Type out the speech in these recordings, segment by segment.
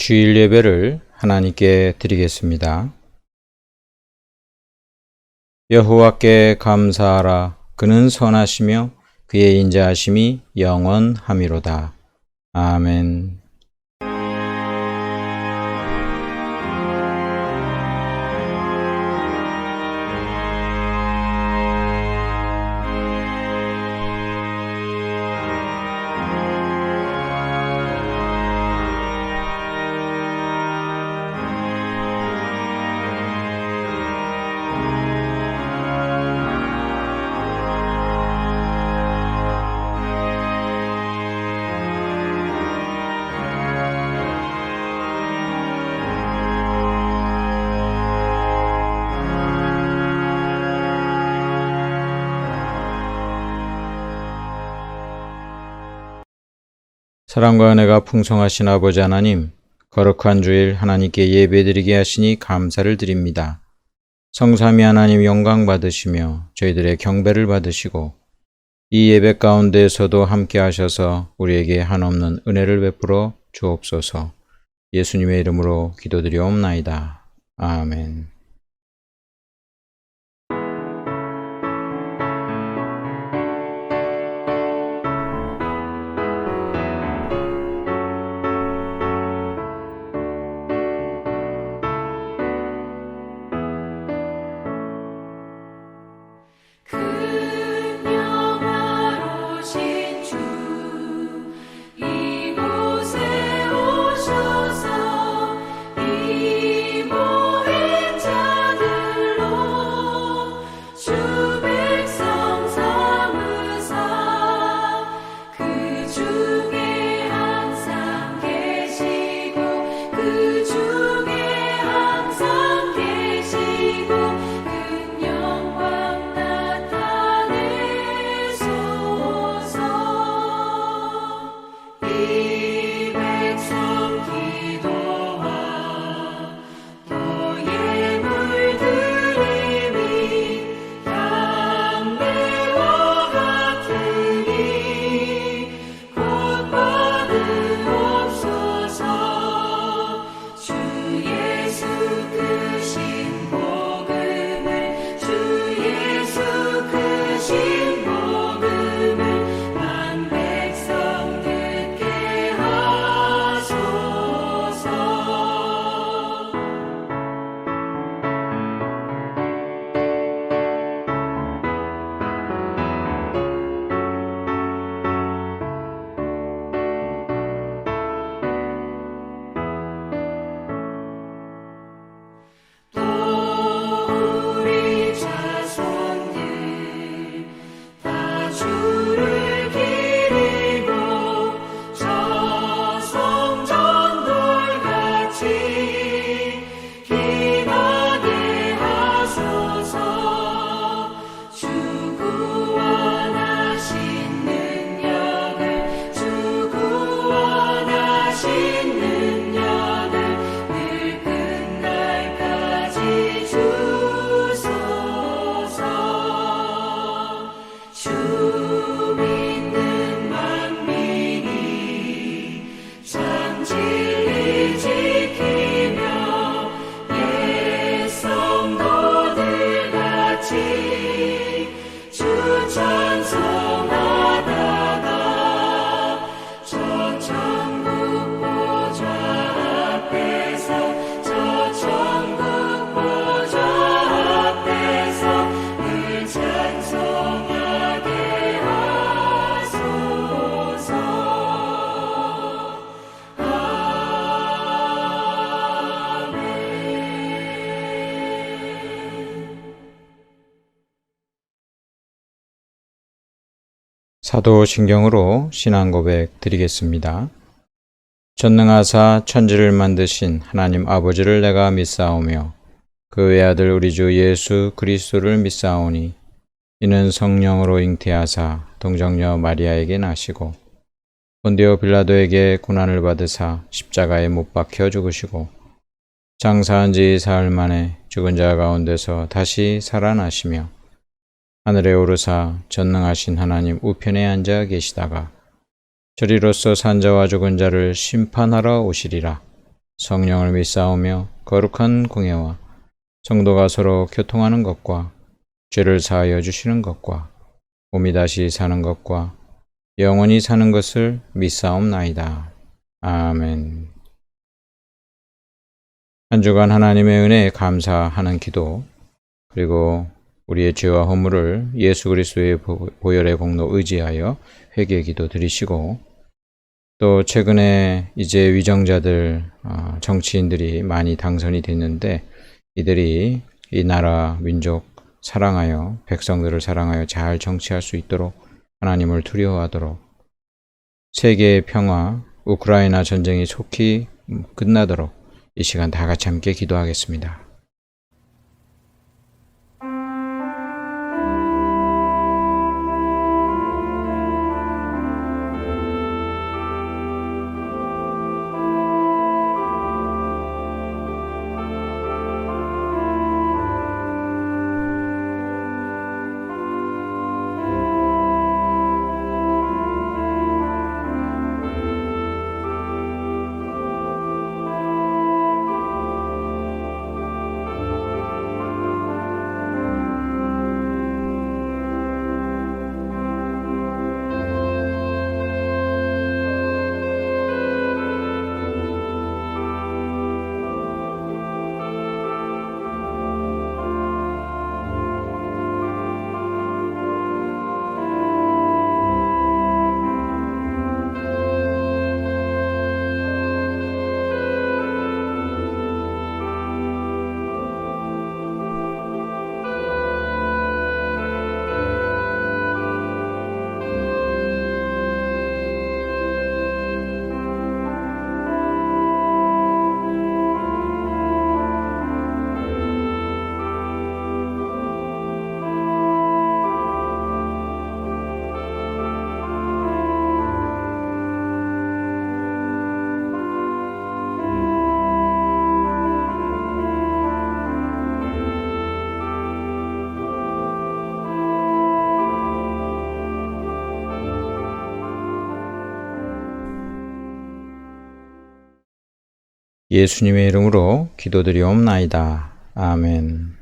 주일 예배를 하나님께 드리겠습니다. 여호와께 감사하라. 그는 선하시며 그의 인자하심이 영원하미로다. 아멘. 사랑과 은혜가 풍성하신 아버지 하나님, 거룩한 주일 하나님께 예배드리게 하시니 감사를 드립니다. 성삼위 하나님 영광 받으시며 저희들의 경배를 받으시고 이 예배 가운데에서도 함께 하셔서 우리에게 한없는 은혜를 베풀어 주옵소서. 예수님의 이름으로 기도드리옵나이다. 아멘. 사도신경으로 신앙 고백 드리겠습니다. 전능하사 천지를 만드신 하나님 아버지를 내가 믿사오며 그 외아들 우리 주 예수 그리스도를 믿사오니 이는 성령으로 잉태하사 동정녀 마리아에게 나시고 본디오 빌라도에게 고난을 받으사 십자가에 못 박혀 죽으시고 장사한 지 사흘 만에 죽은 자 가운데서 다시 살아나시며 하늘에 오르사 전능하신 하나님 우편에 앉아 계시다가 저리로서 산 자와 죽은 자를 심판하러 오시리라. 성령을 믿사오며 거룩한 공예와 성도가 서로 교통하는 것과 죄를 사하여 주시는 것과 몸이 다시 사는 것과 영원히 사는 것을 믿사옵나이다. 아멘. 한 주간 하나님의 은혜에 감사하는 기도, 그리고 우리의 죄와 허물을 예수 그리스도의 보혈의 공로 의지하여 회개 기도 드리시고, 또 최근에 이제 위정자들, 정치인들이 많이 당선이 됐는데 이들이 이 나라 민족 사랑하여, 백성들을 사랑하여 잘 정치할 수 있도록 하나님을 두려워하도록, 세계의 평화, 우크라이나 전쟁이 속히 끝나도록 이 시간 다 같이 함께 기도하겠습니다. 예수님의 이름으로 기도드리옵나이다. 아멘.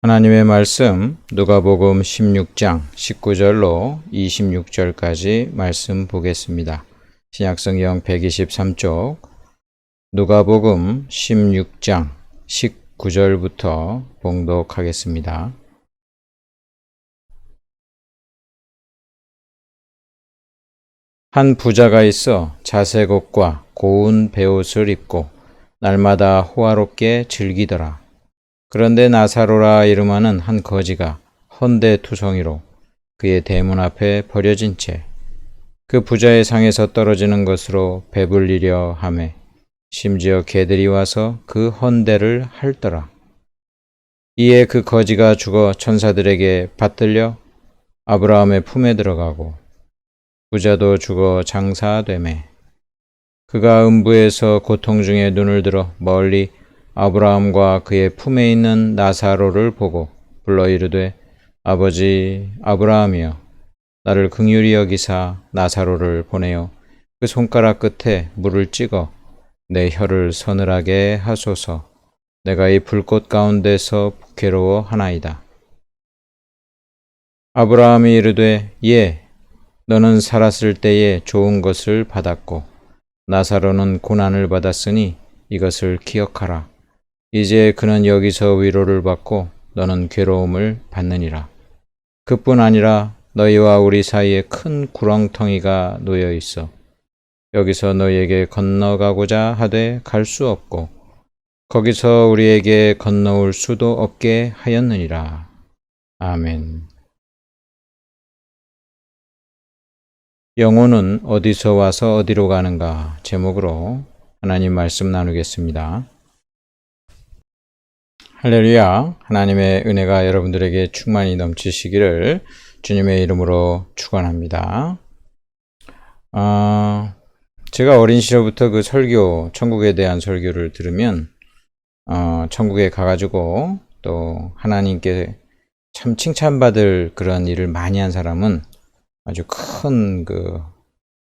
하나님의 말씀 누가복음 16장 19절로 26절까지 말씀 보겠습니다. 신약성경 123쪽 누가복음 16장 19절부터 봉독하겠습니다. 한 부자가 있어 자색 옷과 고운 베옷을 입고 날마다 호화롭게 즐기더라. 그런데 나사로라 이름하는 한 거지가 헌데투성이로 그의 대문 앞에 버려진 채 그 부자의 상에서 떨어지는 것으로 배불리려 하매 심지어 개들이 와서 그 헌데를 핥더라. 이에 그 거지가 죽어 천사들에게 받들려 아브라함의 품에 들어가고 부자도 죽어 장사되매 그가 음부에서 고통 중에 눈을 들어 멀리 아브라함과 그의 품에 있는 나사로를 보고 불러 이르되 아버지 아브라함이여 나를 긍휼히 여기사 나사로를 보내어 그 손가락 끝에 물을 찍어 내 혀를 서늘하게 하소서. 내가 이 불꽃 가운데서 괴로워하나이다. 아브라함이 이르되 예 너는 살았을 때에 좋은 것을 받았고 나사로는 고난을 받았으니 이것을 기억하라. 이제 그는 여기서 위로를 받고 너는 괴로움을 받느니라. 그뿐 아니라 너희와 우리 사이에 큰 구렁텅이가 놓여 있어 여기서 너희에게 건너가고자 하되 갈 수 없고 거기서 우리에게 건너올 수도 없게 하였느니라. 아멘. 영혼은 어디서 와서 어디로 가는가 제목으로 하나님 말씀 나누겠습니다. 할렐루야. 하나님의 은혜가 여러분들에게 충만히 넘치시기를 주님의 이름으로 축원합니다. 제가 어린 시절부터 그 설교, 천국에 대한 설교를 들으면 천국에 가가지고 또 하나님께 참 칭찬받을 그런 일을 많이 한 사람은 아주 큰 그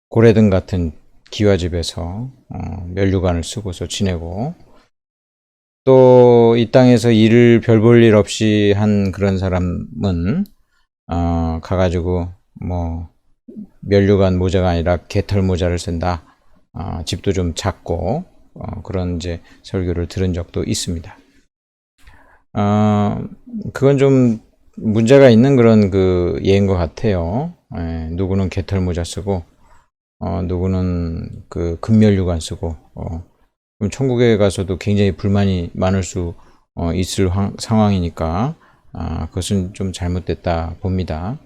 고래등 같은 기와집에서 면류관을 쓰고서 지내고, 또 이 땅에서 일을 별 볼 일 없이 한 그런 사람은 가가지고 뭐 면류관 모자가 아니라 개털 모자를 쓴다. 집도 좀 작고 그런 이제 설교를 들은 적도 있습니다. 그건 좀 문제가 있는 그런 그 예인 것 같아요. 누구는 개털 모자 쓰고 누구는 그 금면류관 쓰고 그럼 천국에 가서도 굉장히 불만이 많을 수 있을 상황이니까 그것은 좀 잘못됐다 봅니다.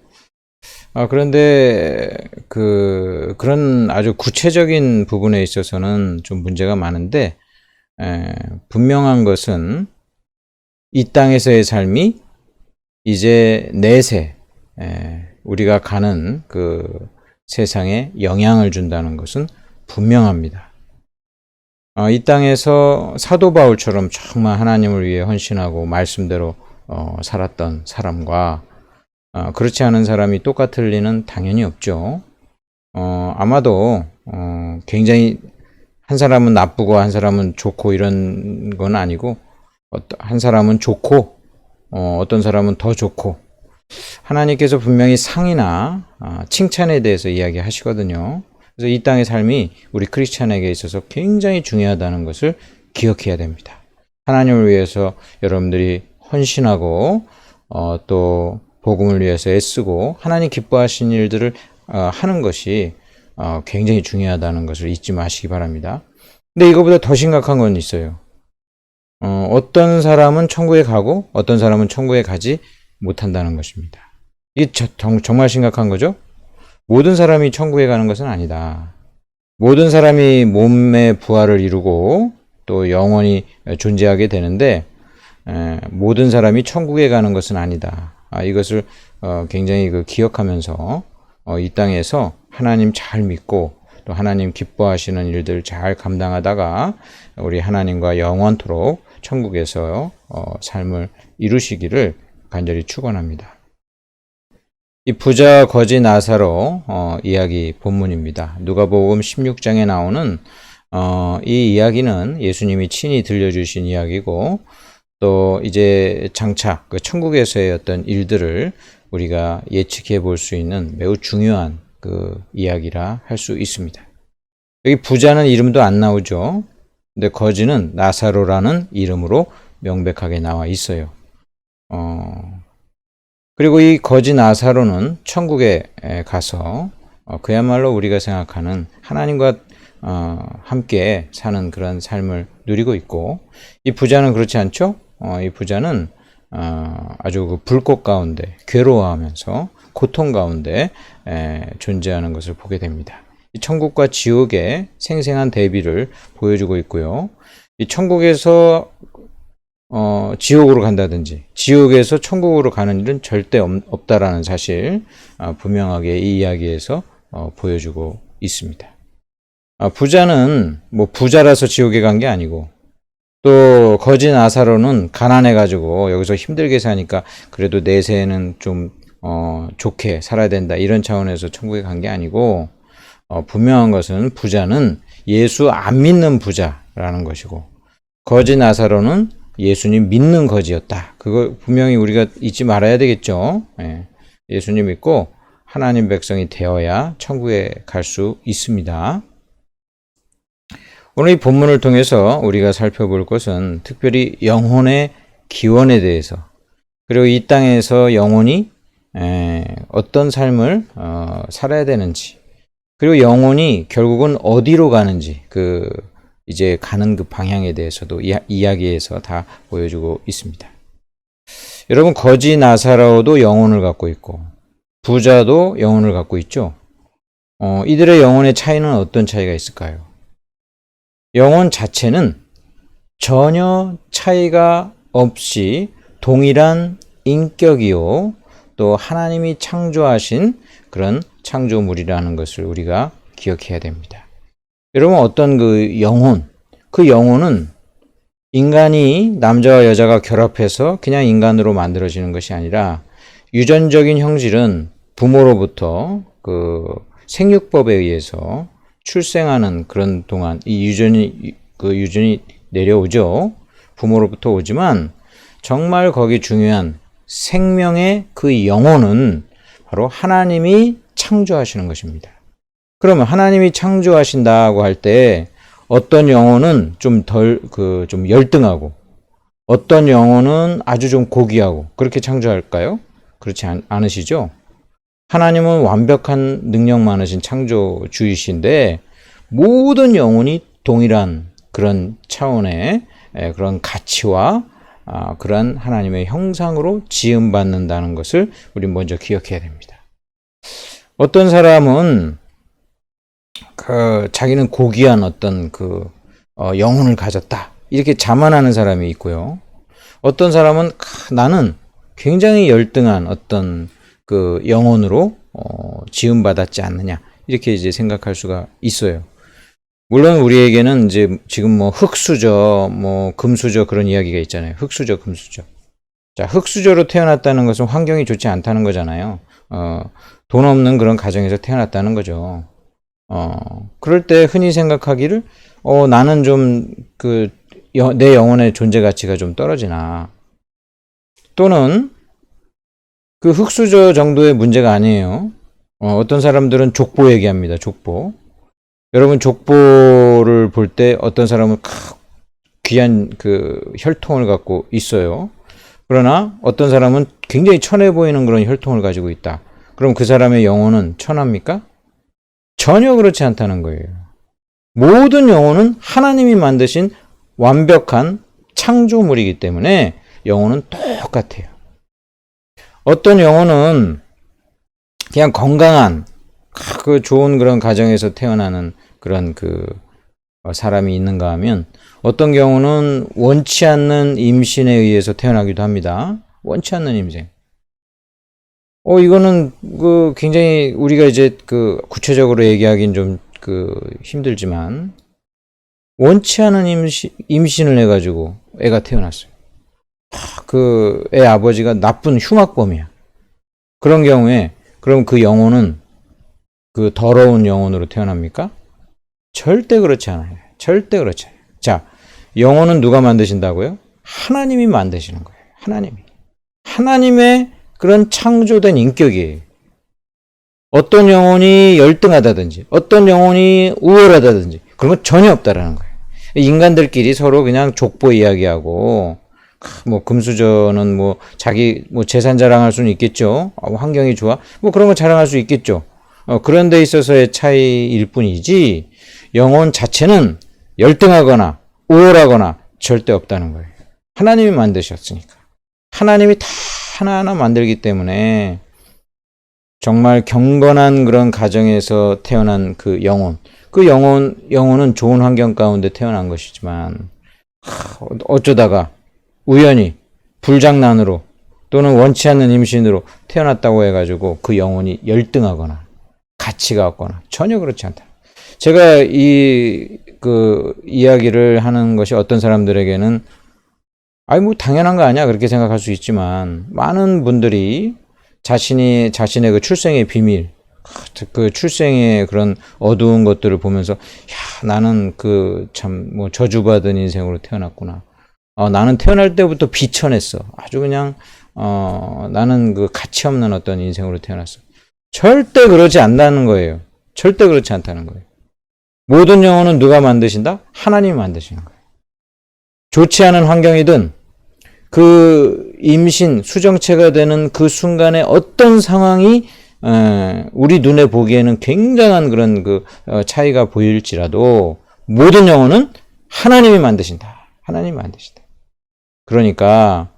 그런데 그런 아주 구체적인 부분에 있어서는 좀 문제가 많은데, 분명한 것은 이 땅에서의 삶이 이제 내세 우리가 가는 그 세상에 영향을 준다는 것은 분명합니다. 이 땅에서 사도 바울처럼 정말 하나님을 위해 헌신하고 말씀대로 살았던 사람과 그렇지 않은 사람이 똑같을 리는 당연히 없죠. 아마도 굉장히 한 사람은 나쁘고 한 사람은 좋고 이런 건 아니고, 한 사람은 좋고 어떤 사람은 더 좋고, 하나님께서 분명히 상이나 칭찬에 대해서 이야기하시거든요. 그래서 이 땅의 삶이 우리 크리스찬에게 있어서 굉장히 중요하다는 것을 기억해야 됩니다. 하나님을 위해서 여러분들이 헌신하고 또 복음을 위해서 애쓰고 하나님 기뻐하시는 일들을 하는 것이 굉장히 중요하다는 것을 잊지 마시기 바랍니다. 근데 이거보다 더 심각한 건 있어요. 어떤 사람은 천국에 가고 어떤 사람은 천국에 가지 못한다는 것입니다. 이게 정말 심각한 거죠. 모든 사람이 천국에 가는 것은 아니다. 모든 사람이 몸의 부활을 이루고 또 영원히 존재하게 되는데, 모든 사람이 천국에 가는 것은 아니다. 이것을 굉장히 기억하면서 이 땅에서 하나님 잘 믿고 또 하나님 기뻐하시는 일들 잘 감당하다가 우리 하나님과 영원토록 천국에서 삶을 이루시기를 간절히 축원합니다. 이 부자 거지 나사로 이야기 본문입니다. 누가복음 16장에 나오는 이 이야기는 예수님이 친히 들려주신 이야기고, 또 이제 장차 그 천국에서의 어떤 일들을 우리가 예측해 볼 수 있는 매우 중요한 그 이야기라 할 수 있습니다. 여기 부자는 이름도 안 나오죠. 근데 거지는 나사로라는 이름으로 명백하게 나와 있어요. 그리고 이 거지 나사로는 천국에 가서 그야말로 우리가 생각하는 하나님과 함께 사는 그런 삶을 누리고 있고, 이 부자는 그렇지 않죠? 이 부자는 아주 그 불꽃 가운데 괴로워하면서 고통 가운데 존재하는 것을 보게 됩니다. 이 천국과 지옥의 생생한 대비를 보여주고 있고요. 이 천국에서 지옥으로 간다든지 지옥에서 천국으로 가는 일은 절대 없다라는 사실 분명하게 이 이야기에서 보여주고 있습니다. 부자는 뭐 부자라서 지옥에 간 게 아니고, 또 거지 나사로는 가난해가지고 여기서 힘들게 사니까 그래도 내세에는 좀 좋게 살아야 된다 이런 차원에서 천국에 간 게 아니고, 분명한 것은 부자는 예수 안 믿는 부자라는 것이고, 거지 나사로는 예수님 믿는 거지였다. 그거 분명히 우리가 잊지 말아야 되겠죠. 예수님 믿고 하나님 백성이 되어야 천국에 갈 수 있습니다. 오늘 이 본문을 통해서 우리가 살펴볼 것은 특별히 영혼의 기원에 대해서, 그리고 이 땅에서 영혼이 어떤 삶을 살아야 되는지, 그리고 영혼이 결국은 어디로 가는지 이제 가는 그 방향에 대해서도 이야기에서 다 보여주고 있습니다. 여러분, 거지 나사로도 영혼을 갖고 있고 부자도 영혼을 갖고 있죠. 이들의 영혼의 차이는 어떤 차이가 있을까요? 영혼 자체는 전혀 차이가 없이 동일한 인격이요, 또 하나님이 창조하신 그런 창조물이라는 것을 우리가 기억해야 됩니다. 여러분, 어떤 그 영혼은 인간이 남자와 여자가 결합해서 그냥 인간으로 만들어지는 것이 아니라, 유전적인 형질은 부모로부터 그 생육법에 의해서 출생하는 그런 동안 이 유전이 내려오죠. 부모로부터 오지만 정말 거기 중요한 생명의 그 영혼은 바로 하나님이 창조하시는 것입니다. 그러면 하나님이 창조하신다고 할 때 어떤 영혼은 좀 열등하고 어떤 영혼은 아주 좀 고귀하고 그렇게 창조할까요? 그렇지 않으시죠? 하나님은 완벽한 능력 많으신 창조주이신데 모든 영혼이 동일한 그런 차원의 그런 가치와 그러한 하나님의 형상으로 지음받는다는 것을 우리 먼저 기억해야 됩니다. 어떤 사람은 자기는 고귀한 어떤 영혼을 가졌다 이렇게 자만하는 사람이 있고요. 어떤 사람은 나는 굉장히 열등한 어떤 그 영혼으로 지음받았지 않느냐 이렇게 이제 생각할 수가 있어요. 물론 우리에게는 이제 지금 뭐 흙수저, 뭐 금수저 그런 이야기가 있잖아요. 흙수저, 금수저. 자, 흙수저로 태어났다는 것은 환경이 좋지 않다는 거잖아요. 돈 없는 그런 가정에서 태어났다는 거죠. 그럴 때 흔히 생각하기를 나는 좀 내 영혼의 존재 가치가 좀 떨어지나. 또는 그 흙수저 정도의 문제가 아니에요. 어떤 사람들은 족보 얘기합니다. 족보. 여러분 족보를 볼 때 어떤 사람은 귀한 혈통을 갖고 있어요. 그러나 어떤 사람은 굉장히 천해 보이는 그런 혈통을 가지고 있다. 그럼 그 사람의 영혼은 천합니까? 전혀 그렇지 않다는 거예요. 모든 영혼은 하나님이 만드신 완벽한 창조물이기 때문에 영혼은 똑같아요. 어떤 영혼은 그냥 건강한 좋은 그런 가정에서 태어나는 그런 사람이 있는가 하면 어떤 경우는 원치 않는 임신에 의해서 태어나기도 합니다. 원치 않는 임신. 이거는 굉장히 우리가 이제 구체적으로 얘기하기는 좀 힘들지만 원치 않은 임신을 해가지고 애가 태어났어요. 그 애 아버지가 나쁜 흉악범이야. 그런 경우에 그럼 그 영혼은 더러운 영혼으로 태어납니까? 절대 그렇지 않아요. 절대 그렇지 않아요. 자, 영혼은 누가 만드신다고요? 하나님이 만드시는 거예요. 하나님의 그런 창조된 인격이에요. 어떤 영혼이 열등하다든지 어떤 영혼이 우월하다든지 그런 건 전혀 없다라는 거예요. 인간들끼리 서로 그냥 족보 이야기하고 뭐 금수저는 뭐 자기 뭐 재산 자랑할 수는 있겠죠. 환경이 좋아. 뭐 그런 거 자랑할 수 있겠죠. 그런 데 있어서의 차이일 뿐이지 영혼 자체는 열등하거나 우월하거나 절대 없다는 거예요. 하나님이 만드셨으니까. 하나님이 다 하나하나 만들기 때문에 정말 경건한 그런 가정에서 태어난 그 영혼은 좋은 환경 가운데 태어난 것이지만 어쩌다가 우연히 불장난으로 또는 원치 않는 임신으로 태어났다고 해가지고 그 영혼이 열등하거나 가치가 없거나 전혀 그렇지 않다. 제가 이야기를 하는 것이 어떤 사람들에게는 뭐 당연한 거 아니야 그렇게 생각할 수 있지만 많은 분들이 자신의 그 출생의 비밀, 그 출생의 그런 어두운 것들을 보면서 나는 참 뭐 저주받은 인생으로 태어났구나. 나는 태어날 때부터 비천했어. 아주 그냥 나는 가치 없는 어떤 인생으로 태어났어. 절대 그러지 않다는 거예요. 절대 그렇지 않다는 거예요. 모든 영혼은 누가 만드신다? 하나님이 만드시는 거예요. 좋지 않은 환경이든 임신, 수정체가 되는 그 순간에 어떤 상황이 우리 눈에 보기에는 굉장한 그런 차이가 보일지라도 모든 영혼은 하나님이 만드신다. 하나님이 만드신다. 그러니까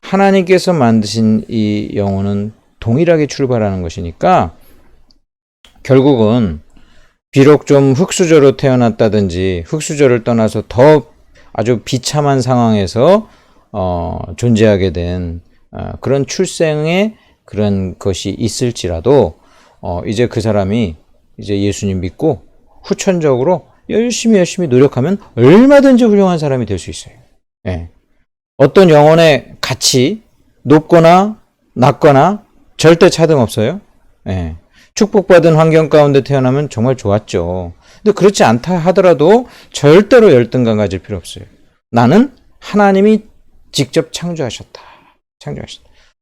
하나님께서 만드신 이 영혼은 동일하게 출발하는 것이니까 결국은 비록 좀 흙수저로 태어났다든지 흙수저를 떠나서 더 아주 비참한 상황에서 존재하게 된 그런 출생의 그런 것이 있을지라도 이제 그 사람이 이제 예수님 믿고 후천적으로 열심히 노력하면 얼마든지 훌륭한 사람이 될 수 있어요. 예. 어떤 영혼의 가치 높거나 낮거나 절대 차등 없어요. 예. 축복받은 환경 가운데 태어나면 정말 좋았죠. 근데 그렇지 않다 하더라도 절대로 열등감 가질 필요 없어요. 나는 하나님이 직접 창조하셨다.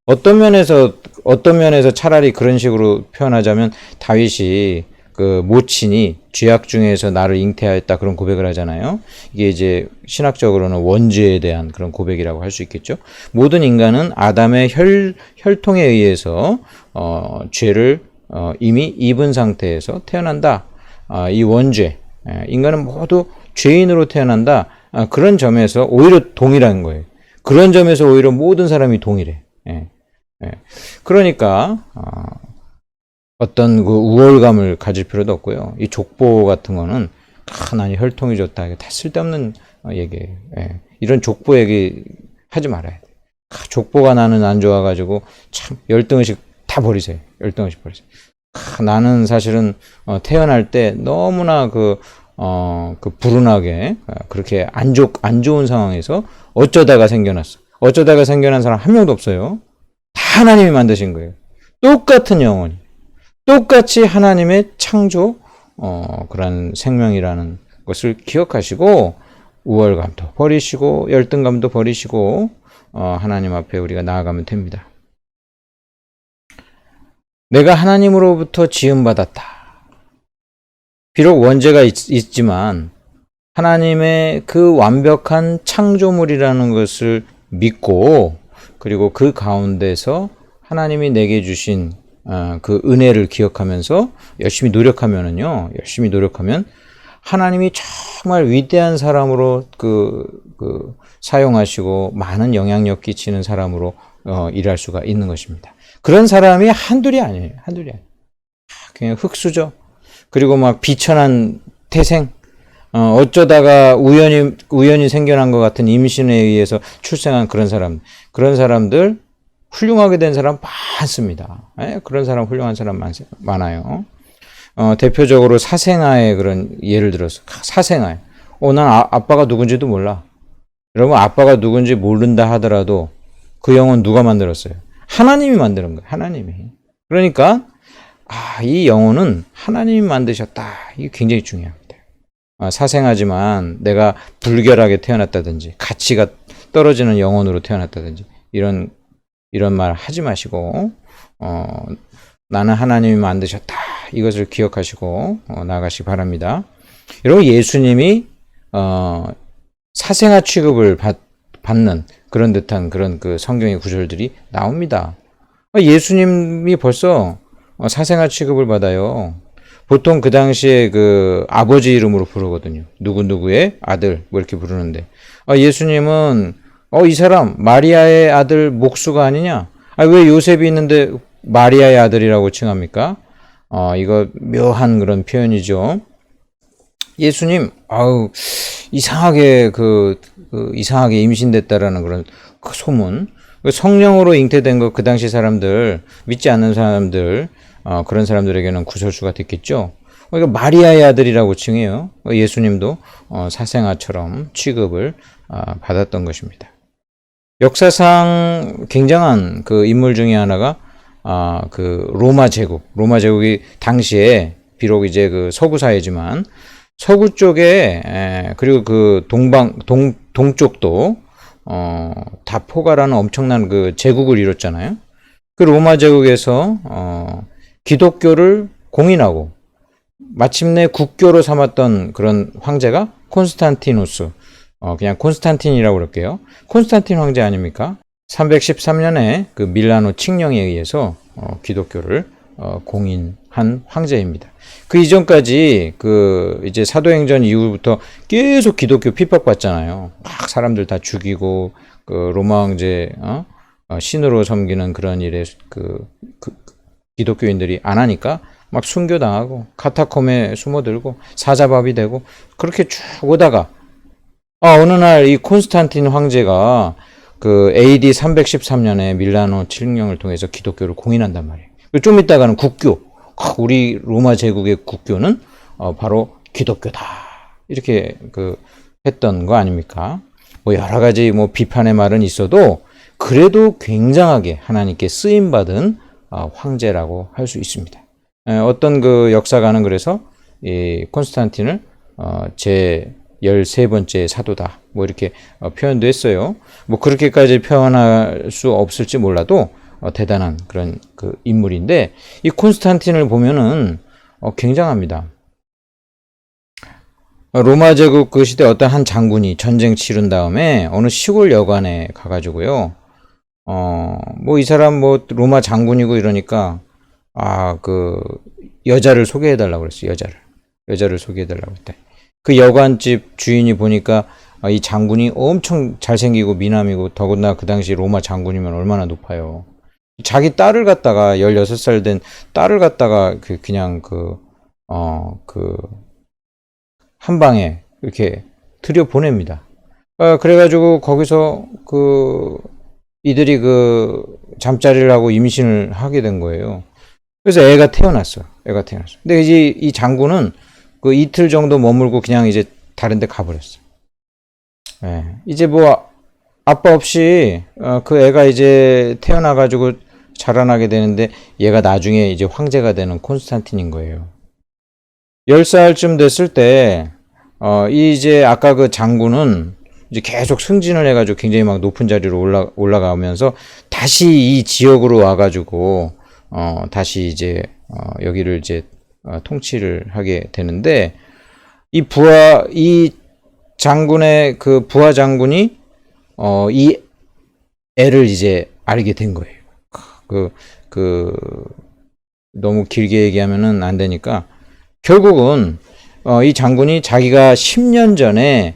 어떤 면에서 차라리 그런 식으로 표현하자면 다윗이 그 모친이 죄악 중에서 나를 잉태하였다 그런 고백을 하잖아요. 이게 이제 신학적으로는 원죄에 대한 그런 고백이라고 할 수 있겠죠. 모든 인간은 아담의 혈통에 의해서 죄를 이미 입은 상태에서 태어난다. 이 원죄, 인간은 모두 죄인으로 태어난다. 그런 점에서 오히려 동일한 거예요. 그런 점에서 오히려 모든 사람이 동일해. 그러니까 어떤 그 우월감을 가질 필요도 없고요. 이 족보 같은 거는 나는 혈통이 좋다. 이게 다 쓸데없는 얘기예요. 이런 족보 얘기 하지 말아야 돼. 족보가 나는 안 좋아가지고 참 열등의식 다 버리세요. 열등의식 버리세요. 나는 사실은 태어날 때 너무나 그 불운하게 그렇게 안 좋은 상황에서 어쩌다가 생겨났어. 어쩌다가 생겨난 사람 한 명도 없어요. 다 하나님이 만드신 거예요. 똑같은 영혼이. 똑같이 하나님의 창조, 그런 생명이라는 것을 기억하시고, 우월감도 버리시고, 열등감도 버리시고, 하나님 앞에 우리가 나아가면 됩니다. 내가 하나님으로부터 지음받았다. 비록 원죄가 있지만, 하나님의 그 완벽한 창조물이라는 것을 믿고, 그리고 그 가운데서 하나님이 내게 주신 그 은혜를 기억하면서 열심히 노력하면 하나님이 정말 위대한 사람으로 사용하시고 많은 영향력 끼치는 사람으로 일할 수가 있는 것입니다. 그런 사람이 한둘이 아니에요. 그냥 흙수저. 그리고 막 비천한 태생. 어쩌다가 우연히 생겨난 것 같은 임신에 의해서 출생한 그런 사람들, 훌륭하게 된 사람 많습니다. 그런 사람, 훌륭한 사람 많아요. 대표적으로 사생아의 그런 예를 들어서, 사생아에. 난 아빠가 누군지도 몰라. 여러분, 아빠가 누군지 모른다 하더라도 그 영혼 누가 만들었어요? 하나님이 만드는 거예요. 하나님이. 그러니까, 이 영혼은 하나님이 만드셨다. 이게 굉장히 중요합니다. 사생하지만 내가 불결하게 태어났다든지, 가치가 떨어지는 영혼으로 태어났다든지, 이런 말 하지 마시고, 나는 하나님이 만드셨다. 이것을 기억하시고, 나아가시기 바랍니다. 여러분, 예수님이, 사생아 취급을 받는 그런 듯한 그런 그 성경의 구절들이 나옵니다. 예수님이 벌써 사생아 취급을 받아요. 보통 그 당시에 그 아버지 이름으로 부르거든요. 누구누구의 아들, 뭐 이렇게 부르는데. 예수님은 이 사람 마리아의 아들 목수가 아니냐? 왜 요셉이 있는데 마리아의 아들이라고 칭합니까? 이거 묘한 그런 표현이죠. 예수님, 이상하게 이상하게 임신됐다라는 그런 소문. 성령으로 잉태된 거 그 당시 사람들, 믿지 않는 사람들, 그런 사람들에게는 구설수가 됐겠죠. 그러니까 마리아의 아들이라고 칭해요. 예수님도 사생아처럼 취급을 받았던 것입니다. 역사상 굉장한 그 인물 중에 하나가 그 로마 제국이 당시에 비록 이제 그 서구 사회지만 서구 쪽에 그리고 그 동쪽도 다포가라는 엄청난 그 제국을 이뤘잖아요. 그 로마 제국에서 기독교를 공인하고 마침내 국교로 삼았던 그런 황제가 콘스탄티누스, 그냥 콘스탄틴이라고 그럴게요. 콘스탄틴 황제 아닙니까? 313년에 그 밀라노 칙령에 의해서 기독교를 공인한 황제입니다. 그 이전까지 이제 사도행전 이후부터 계속 기독교 핍박받잖아요. 막 사람들 다 죽이고 로마 황제 신으로 섬기는 그런 일에 기독교인들이 안 하니까 막 순교당하고 카타콤에 숨어들고 사자밥이 되고 그렇게 쭉 오다가 어느 날 이 콘스탄틴 황제가 그 AD 313년에 밀라노 칙령을 통해서 기독교를 공인한단 말이에요. 좀 있다가는 국교, 우리 로마 제국의 국교는 바로 기독교다. 이렇게 했던 거 아닙니까? 뭐 여러 가지 뭐 비판의 말은 있어도 그래도 굉장하게 하나님께 쓰임받은 황제라고 할 수 있습니다. 어떤 그 역사가는 그래서 이 콘스탄틴을 제 13번째 사도다. 뭐 이렇게 표현도 했어요. 뭐 그렇게까지 표현할 수 없을지 몰라도 대단한 그런 그 인물인데, 이 콘스탄틴을 보면은 굉장합니다. 로마 제국 그 시대 어떤 한 장군이 전쟁 치른 다음에 어느 시골 여관에 가가지고요. 뭐 이 사람 뭐 로마 장군이고 이러니까 그 여자를 소개해달라고 그랬어요. 여자를 소개해달라고 했대. 그 여관집 주인이 보니까 이 장군이 엄청 잘생기고 미남이고, 더군다나 그 당시 로마 장군이면 얼마나 높아요. 자기 딸을 갖다가 16살 된 딸을 갖다가 그냥 한 방에 이렇게 들여 보냅니다. 그래가지고 거기서 이들이 잠자리를 하고 임신을 하게 된 거예요. 그래서 애가 태어났어. 근데 이제 이 장군은 이틀 정도 머물고 그냥 이제 다른 데 가버렸어. 이제 뭐 아빠 없이 그 애가 이제 태어나가지고 자라나게 되는데, 얘가 나중에 이제 황제가 되는 콘스탄틴인 거예요. 10살쯤 됐을 때 이제 아까 그 장군은 이제 계속 승진을 해가지고 굉장히 막 높은 자리로 올라가면서 다시 이 지역으로 와가지고 다시 이제 여기를 이제 통치를 하게 되는데, 이 장군의 그 부하 장군이 이 애를 이제 알게 된 거예요. 너무 길게 얘기하면은 안 되니까, 결국은 이 장군이 자기가 10년 전에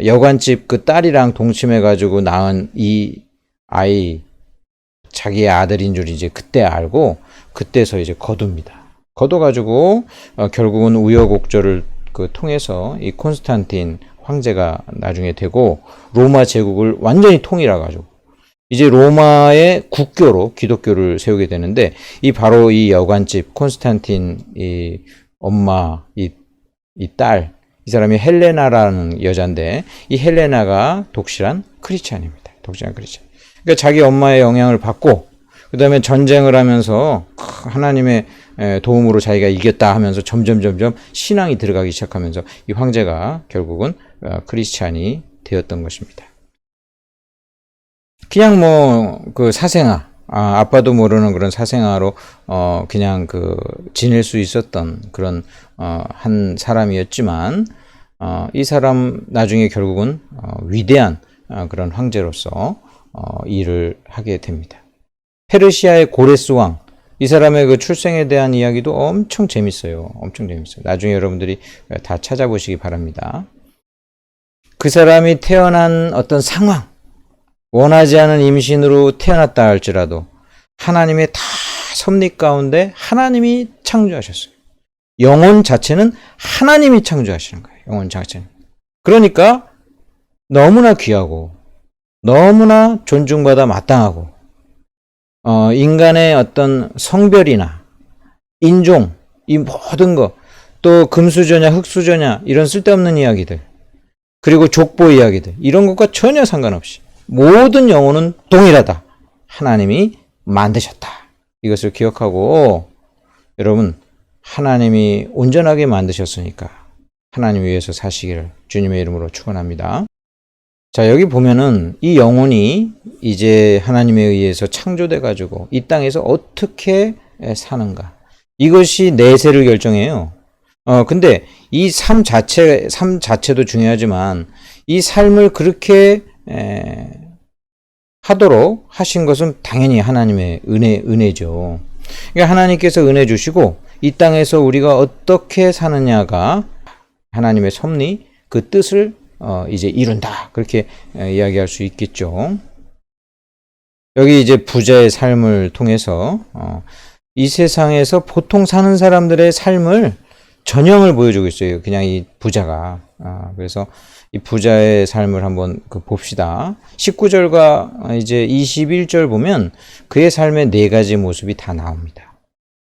여관집 그 딸이랑 동침해가지고 낳은 이 아이, 자기의 아들인 줄 이제 그때 알고, 그때서 이제 거둬가지고 결국은 우여곡절을 통해서 이 콘스탄틴 황제가 나중에 되고, 로마 제국을 완전히 통일해가지고 이제 로마의 국교로 기독교를 세우게 되는데, 바로 이 여관집 콘스탄틴 이 엄마, 이 딸, 이 사람이 헬레나라는 여잔데, 이 헬레나가 독실한 크리스찬입니다. 그러니까 자기 엄마의 영향을 받고, 그 다음에 전쟁을 하면서 하나님의 도움으로 자기가 이겼다 하면서 점점 신앙이 들어가기 시작하면서 이 황제가 결국은 크리스찬이 되었던 것입니다. 그냥 뭐 사생아, 아빠도 모르는 그런 사생아로 그냥 지낼 수 있었던 그런 한 사람이었지만, 이 사람 나중에 결국은 위대한 그런 황제로서 일을 하게 됩니다. 페르시아의 고레스 왕, 이 사람의 출생에 대한 이야기도 엄청 재밌어요. 나중에 여러분들이 다 찾아보시기 바랍니다. 그 사람이 태어난 어떤 상황, 원하지 않은 임신으로 태어났다 할지라도 하나님의 다 섭리 가운데 하나님이 창조하셨어요. 영혼 자체는 하나님이 창조하시는 거예요. 영혼 자체는. 그러니까 너무나 귀하고 너무나 존중받아 마땅하고, 인간의 어떤 성별이나 인종, 이 모든 것, 또 금수저냐 흙수저냐 이런 쓸데없는 이야기들, 그리고 족보 이야기들, 이런 것과 전혀 상관없이 모든 영혼은 동일하다. 하나님이 만드셨다. 이것을 기억하고, 여러분, 하나님이 온전하게 만드셨으니까 하나님 위해서 사시기를 주님의 이름으로 축원합니다. 자, 여기 보면은 이 영혼이 이제 하나님에 의해서 창조돼 가지고 이 땅에서 어떻게 사는가, 이것이 내세를 결정해요. 근데 이 삶 자체도 중요하지만, 이 삶을 그렇게 하도록 하신 것은 당연히 하나님의 은혜죠. 그러니까 하나님께서 은혜 주시고 이 땅에서 우리가 어떻게 사느냐가 하나님의 섭리, 그 뜻을 이제 이룬다. 그렇게 이야기할 수 있겠죠. 여기 이제 부자의 삶을 통해서 이 세상에서 보통 사는 사람들의 삶을 전형을 보여주고 있어요. 그냥 이 부자가. 그래서 이 부자의 삶을 한번 봅시다. 19절과 이제 21절 보면 그의 삶의 4가지 모습이 다 나옵니다.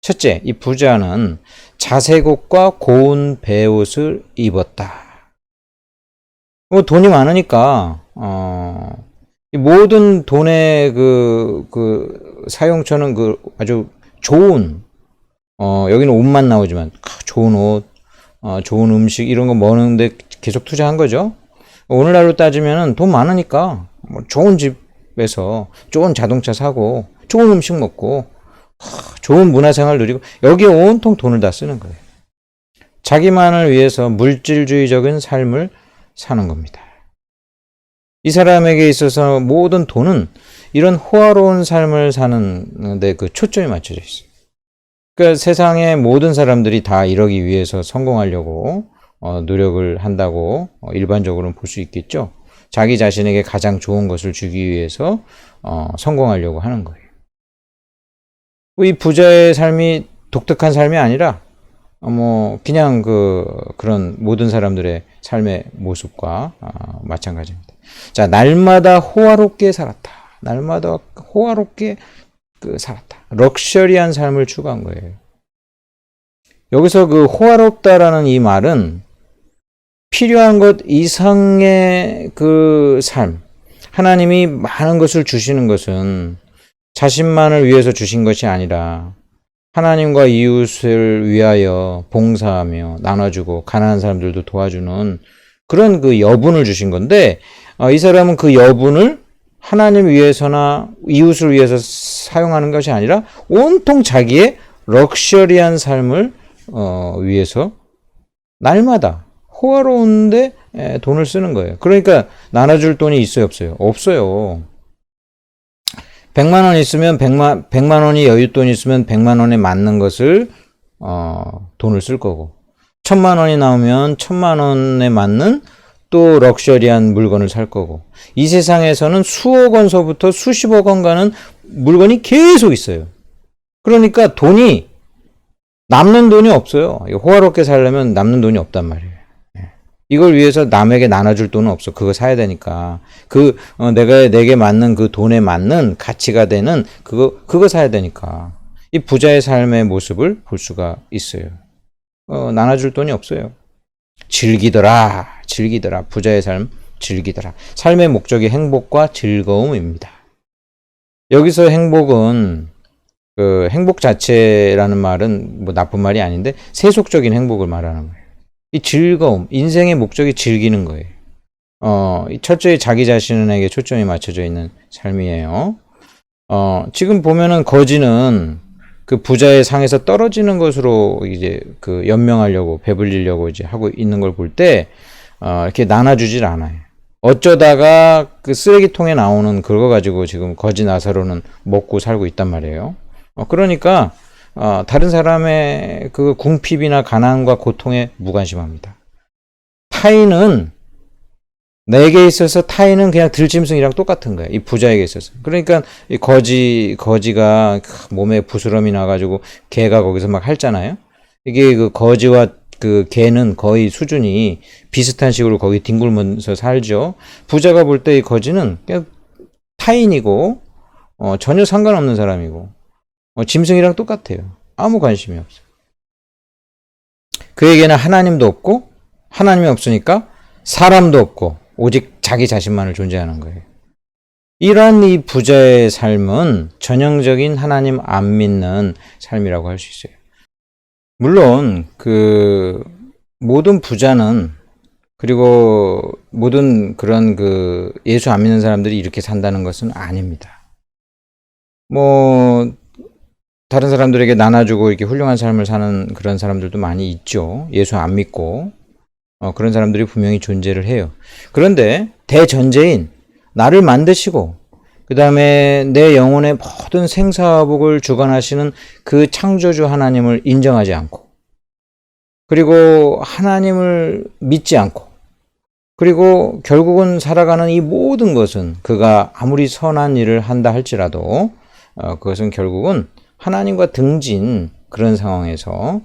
첫째, 이 부자는 자색옷과 고운 베옷을 입었다. 돈이 많으니까 모든 돈의 사용처는 아주 좋은 여기는 옷만 나오지만 좋은 옷, 좋은 음식 이런 거 먹는데 계속 투자한 거죠. 오늘날로 따지면 돈 많으니까 뭐 좋은 집에서 좋은 자동차 사고 좋은 음식 먹고 좋은 문화생활 누리고 여기에 온통 돈을 다 쓰는 거예요. 자기만을 위해서 물질주의적인 삶을 사는 겁니다. 이 사람에게 있어서 모든 돈은 이런 호화로운 삶을 사는 데 그 초점이 맞춰져 있어요. 그러니까 세상의 모든 사람들이 다 이러기 위해서 성공하려고 노력을 한다고 일반적으로는 볼 수 있겠죠. 자기 자신에게 가장 좋은 것을 주기 위해서 성공하려고 하는 거예요. 이 부자의 삶이 독특한 삶이 아니라 그냥 그런 모든 사람들의 삶의 모습과 마찬가지입니다. 자, 날마다 호화롭게 살았다. 날마다 호화롭게 살았다. 럭셔리한 삶을 추구한 거예요. 여기서 그 호화롭다라는 이 말은 필요한 것 이상의 그 삶, 하나님이 많은 것을 주시는 것은 자신만을 위해서 주신 것이 아니라 하나님과 이웃을 위하여 봉사하며 나눠주고 가난한 사람들도 도와주는 그런 그 여분을 주신 건데, 이 사람은 그 여분을 하나님 위해서나 이웃을 위해서 사용하는 것이 아니라 온통 자기의 럭셔리한 삶을 위해서 날마다 호화로운데 돈을 쓰는 거예요. 그러니까 나눠줄 돈이 있어요, 없어요? 없어요. 100만 원 있으면 100만 원이 여윳돈이 있으면 100만 원에 맞는 것을 돈을 쓸 거고, 1000만 원이 나오면 1000만 원에 맞는 또 럭셔리한 물건을 살 거고, 이 세상에서는 수억 원서부터 수십억 원 가는 물건이 계속 있어요. 그러니까 남는 돈이 없어요. 호화롭게 살려면 남는 돈이 없단 말이에요. 이걸 위해서 남에게 나눠줄 돈은 없어. 그거 사야 되니까. 내게 맞는 그 돈에 맞는 가치가 되는 그거 사야 되니까. 이 부자의 삶의 모습을 볼 수가 있어요. 나눠줄 돈이 없어요. 즐기더라. 부자의 삶 즐기더라. 삶의 목적이 행복과 즐거움입니다. 여기서 행복은 행복 자체라는 말은 뭐 나쁜 말이 아닌데 세속적인 행복을 말하는 거예요. 이 즐거움, 인생의 목적이 즐기는 거예요. 철저히 자기 자신에게 초점이 맞춰져 있는 삶이에요. 지금 보면은 거지는 그 부자의 상에서 떨어지는 것으로 이제 연명하려고 배불리려고 이제 하고 있는 걸 볼 때 이렇게 나눠주질 않아요. 어쩌다가 그 쓰레기통에 나오는 그거 가지고 지금 거지 나사로는 먹고 살고 있단 말이에요. 그러니까 다른 사람의 그 궁핍이나 가난과 고통에 무관심합니다. 내게 있어서 타인은 그냥 들짐승이랑 똑같은 거예요. 이 부자에게 있어서. 그러니까 이 거지가 몸에 부스럼이 나가지고 개가 거기서 막 핥잖아요. 이게 그 거지와 그 개는 거의 수준이 비슷한 식으로 거기 뒹굴면서 살죠. 부자가 볼 때 이 거지는 그냥 타인이고 전혀 상관없는 사람이고 짐승이랑 똑같아요. 아무 관심이 없어요. 그에게는 하나님도 없고 하나님이 없으니까 사람도 없고 오직 자기 자신만을 존재하는 거예요. 이러한 이 부자의 삶은 전형적인 하나님 안 믿는 삶이라고 할 수 있어요. 물론 모든 부자는 그리고 모든 그런 예수 안 믿는 사람들이 이렇게 산다는 것은 아닙니다. 다른 사람들에게 나눠주고 이렇게 훌륭한 삶을 사는 그런 사람들도 많이 있죠. 예수 안 믿고 그런 사람들이 분명히 존재를 해요. 그런데 대전제인 나를 만드시고 그 다음에 내 영혼의 모든 생사복을 주관하시는 그 창조주 하나님을 인정하지 않고, 그리고 하나님을 믿지 않고, 그리고 결국은 살아가는 이 모든 것은 그가 아무리 선한 일을 한다 할지라도 그것은 결국은 하나님과 등진 그런 상황에서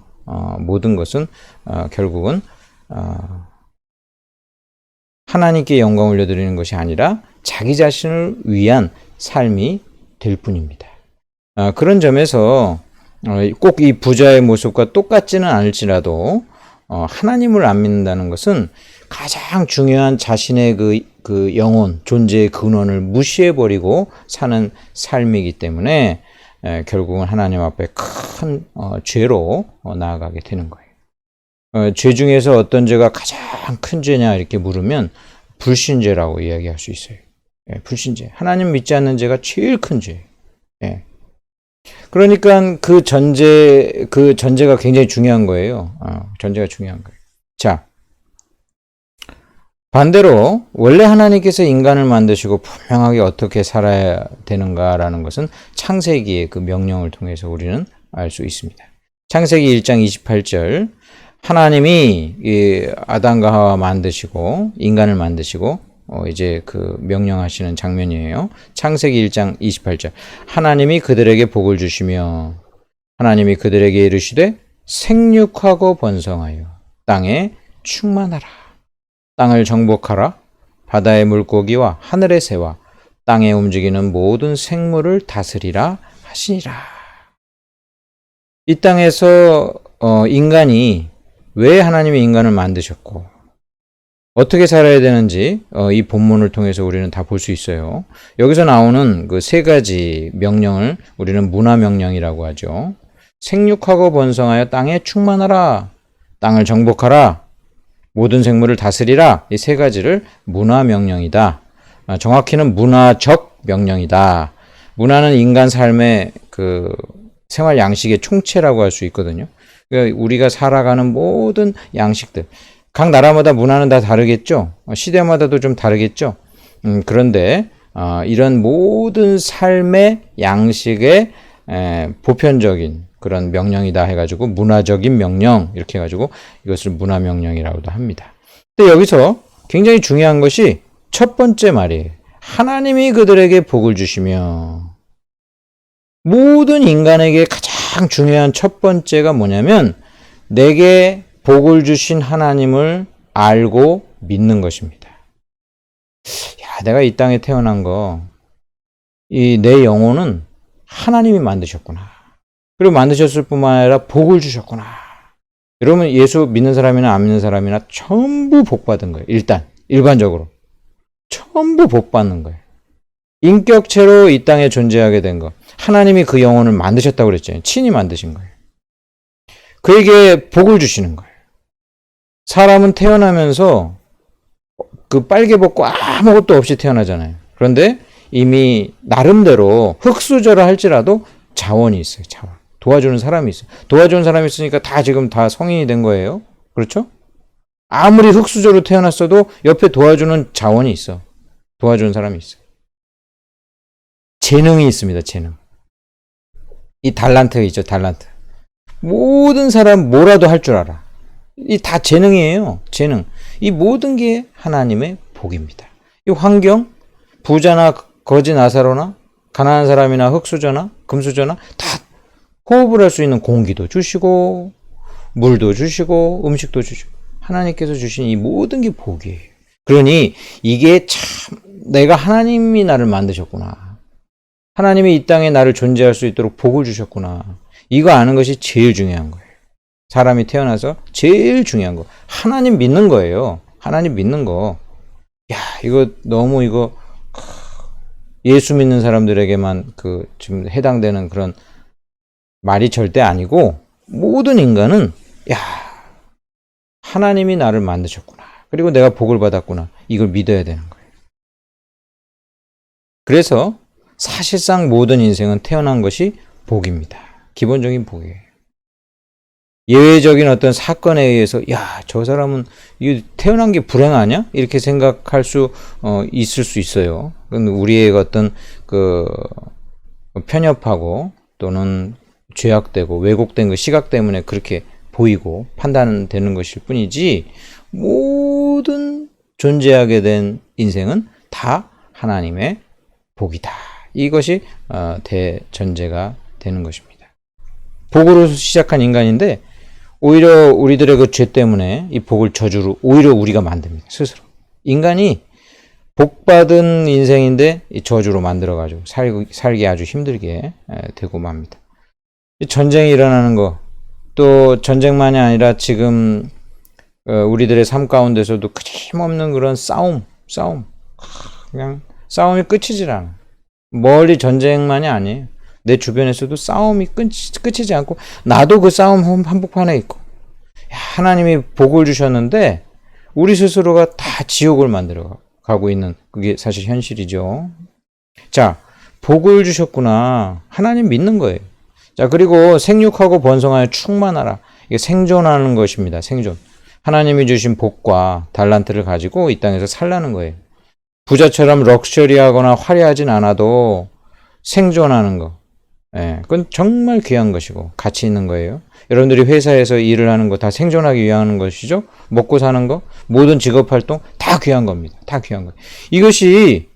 모든 것은 결국은 하나님께 영광을 올려드리는 것이 아니라 자기 자신을 위한 삶이 될 뿐입니다. 그런 점에서 꼭 이 부자의 모습과 똑같지는 않을지라도 하나님을 안 믿는다는 것은 가장 중요한 자신의 그 영혼, 존재의 근원을 무시해버리고 사는 삶이기 때문에 결국은 하나님 앞에 큰 죄로 나아가게 되는 거예요. 죄 중에서 어떤 죄가 가장 큰 죄냐 이렇게 물으면 불신죄라고 이야기할 수 있어요. 불신죄. 하나님 믿지 않는 죄가 제일 큰 죄예요. 그러니까 그 전제가 굉장히 중요한 거예요. 전제가 중요한 거예요. 자, 반대로 원래 하나님께서 인간을 만드시고 분명하게 어떻게 살아야 되는가라는 것은 창세기의 그 명령을 통해서 우리는 알 수 있습니다. 창세기 1장 28절 하나님이 이 아담과 하와 만드시고 인간을 만드시고 이제 그 명령하시는 장면이에요. 창세기 1장 28절 하나님이 그들에게 복을 주시며 하나님이 그들에게 이르시되 생육하고 번성하여 땅에 충만하라. 땅을 정복하라. 바다의 물고기와 하늘의 새와 땅에 움직이는 모든 생물을 다스리라 하시니라. 이 땅에서 인간이 왜 하나님이 인간을 만드셨고 어떻게 살아야 되는지 이 본문을 통해서 우리는 다 볼 수 있어요. 여기서 나오는 그 세 가지 명령을 우리는 문화명령이라고 하죠. 생육하고 번성하여 땅에 충만하라. 땅을 정복하라. 모든 생물을 다스리라. 이 세 가지를 문화명령이다. 정확히는 문화적 명령이다. 문화는 인간 삶의 그 생활 양식의 총체라고 할 수 있거든요. 그러니까 우리가 살아가는 모든 양식들. 각 나라마다 문화는 다 다르겠죠. 시대마다도 좀 다르겠죠. 그런데 이런 모든 삶의 양식의 보편적인 그런 명령이다 해가지고 문화적인 명령 이렇게 해가지고 이것을 문화명령이라고도 합니다. 근데 여기서 굉장히 중요한 것이 첫 번째 말이에요. 하나님이 그들에게 복을 주시며 모든 인간에게 가장 중요한 첫 번째가 뭐냐면 내게 복을 주신 하나님을 알고 믿는 것입니다. 야, 내가 이 땅에 태어난 거, 내 영혼은 하나님이 만드셨구나. 그리고 만드셨을 뿐만 아니라 복을 주셨구나. 여러분, 예수 믿는 사람이나 안 믿는 사람이나 전부 복 받은 거예요. 일단, 일반적으로. 전부 복 받는 거예요. 인격체로 이 땅에 존재하게 된 거. 하나님이 그 영혼을 만드셨다고 그랬잖아요. 친히 만드신 거예요. 그에게 복을 주시는 거예요. 사람은 태어나면서 그 빨개 벗고 아무것도 없이 태어나잖아요. 그런데 이미 나름대로 흙수저라 할지라도 자원이 있어요. 자원. 도와주는 사람이 있어요. 도와주는 사람이 있으니까 지금 다 성인이 된 거예요. 그렇죠? 아무리 흙수저로 태어났어도 옆에 도와주는 자원이 있어. 도와주는 사람이 있어요. 재능이 있습니다. 재능. 이 달란트가 있죠. 달란트. 모든 사람 뭐라도 할 줄 알아. 이 다 재능이에요. 재능. 이 모든 게 하나님의 복입니다. 이 환경, 부자나 거지 나사로나 가난한 사람이나 흙수저나 금수저나 다 호흡을 할 수 있는 공기도 주시고 물도 주시고 음식도 주시고 하나님께서 주신 이 모든 게 복이에요. 그러니 이게 참 내가 하나님이 나를 만드셨구나. 하나님이 이 땅에 나를 존재할 수 있도록 복을 주셨구나. 이거 아는 것이 제일 중요한 거예요. 사람이 태어나서 제일 중요한 거. 하나님 믿는 거예요. 하나님 믿는 거. 야, 이거 너무 예수 믿는 사람들에게만 지금 해당되는 그런 말이 절대 아니고 모든 인간은 하나님이 나를 만드셨구나. 그리고 내가 복을 받았구나. 이걸 믿어야 되는 거예요. 그래서 사실상 모든 인생은 태어난 것이 복입니다. 기본적인 복이에요. 예외적인 어떤 사건에 의해서 저 사람은 이거 태어난 게 불행하냐? 이렇게 생각할 수 있을 수 있어요. 우리의 어떤 편협하고 또는 죄악되고 왜곡된 그 시각 때문에 그렇게 보이고 판단되는 것일 뿐이지 모든 존재하게 된 인생은 다 하나님의 복이다. 이것이 대전제가 되는 것입니다. 복으로 시작한 인간인데 오히려 우리들의 그 죄 때문에 이 복을 저주로 오히려 우리가 만듭니다. 스스로. 인간이 복받은 인생인데 이 저주로 만들어가지고 살기 아주 힘들게 되고 맙니다. 전쟁이 일어나는 거, 또 전쟁만이 아니라 지금 우리들의 삶 가운데서도 끊임없는 그런 싸움. 그냥 싸움이 끝이질 않아. 멀리 전쟁만이 아니에요. 내 주변에서도 싸움이 끝이지 않고 나도 그 싸움 한복판에 있고 하나님이 복을 주셨는데 우리 스스로가 다 지옥을 만들어 가고 있는 그게 사실 현실이죠. 자, 복을 주셨구나. 하나님 믿는 거예요. 자, 그리고 생육하고 번성하여 충만하라. 이게 생존하는 것입니다. 생존. 하나님이 주신 복과 달란트를 가지고 이 땅에서 살라는 거예요. 부자처럼 럭셔리하거나 화려하진 않아도 생존하는 거. 예, 그건 정말 귀한 것이고 가치 있는 거예요. 여러분들이 회사에서 일을 하는 거 다 생존하기 위한 것이죠. 먹고 사는 거, 모든 직업 활동 다 귀한 겁니다. 다 귀한 거예요. 이것이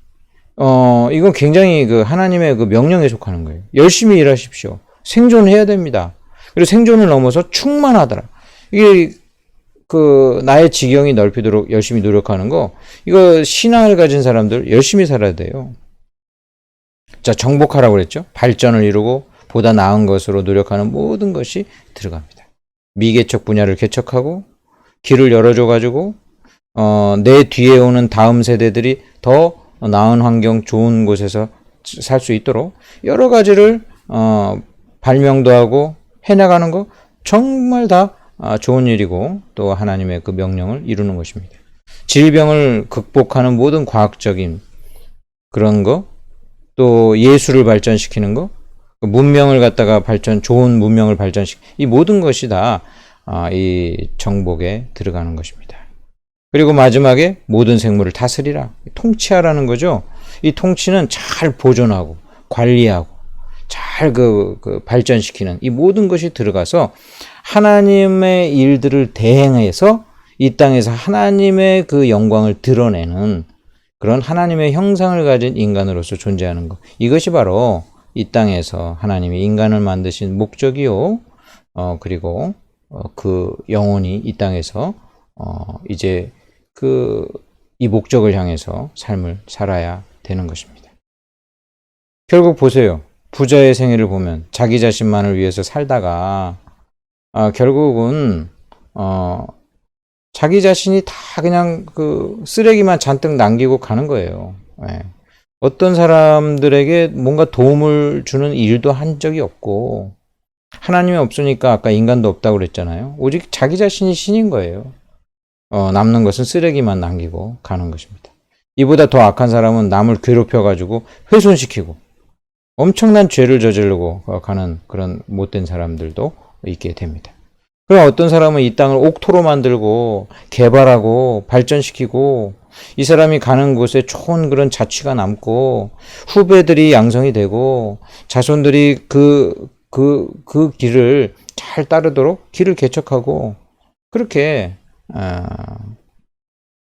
이건 굉장히 그 하나님의 그 명령에 속하는 거예요. 열심히 일하십시오. 생존해야 됩니다. 그리고 생존을 넘어서 충만하더라. 이게 그 나의 지경이 넓히도록 열심히 노력하는 거, 이거 신앙을 가진 사람들 열심히 살아야 돼요. 자, 정복하라고 그랬죠. 발전을 이루고 보다 나은 것으로 노력하는 모든 것이 들어갑니다. 미개척 분야를 개척하고 길을 열어줘가지고 내 뒤에 오는 다음 세대들이 더 나은 환경, 좋은 곳에서 살 수 있도록 여러 가지를 발명도 하고 해나가는 거 정말 다 좋은 일이고 또 하나님의 그 명령을 이루는 것입니다. 질병을 극복하는 모든 과학적인 그런 거, 또 예술을 발전시키는 거, 문명을 갖다가 좋은 문명을 이 모든 것이 다 이 정복에 들어가는 것입니다. 그리고 마지막에 모든 생물을 다스리라. 통치하라는 거죠. 이 통치는 잘 보존하고 관리하고 잘 발전시키는 이 모든 것이 들어가서 하나님의 일들을 대행해서 이 땅에서 하나님의 그 영광을 드러내는 그런 하나님의 형상을 가진 인간으로서 존재하는 것. 이것이 바로 이 땅에서 하나님이 인간을 만드신 목적이요. 그리고 그 영혼이 이 땅에서 이제 이 목적을 향해서 삶을 살아야 되는 것입니다. 결국 보세요. 부자의 생애를 보면 자기 자신만을 위해서 살다가 결국은 자기 자신이 다 그냥 그 쓰레기만 잔뜩 남기고 가는 거예요. 예. 어떤 사람들에게 뭔가 도움을 주는 일도 한 적이 없고 하나님이 없으니까 아까 인간도 없다고 그랬잖아요. 오직 자기 자신이 신인 거예요. 남는 것은 쓰레기만 남기고 가는 것입니다. 이보다 더 악한 사람은 남을 괴롭혀가지고 훼손시키고 엄청난 죄를 저지르고 가는 그런 못된 사람들도 있게 됩니다. 그럼 어떤 사람은 이 땅을 옥토로 만들고 개발하고 발전시키고 이 사람이 가는 곳에 좋은 그런 자취가 남고 후배들이 양성이 되고 자손들이 그 길을 잘 따르도록 길을 개척하고 그렇게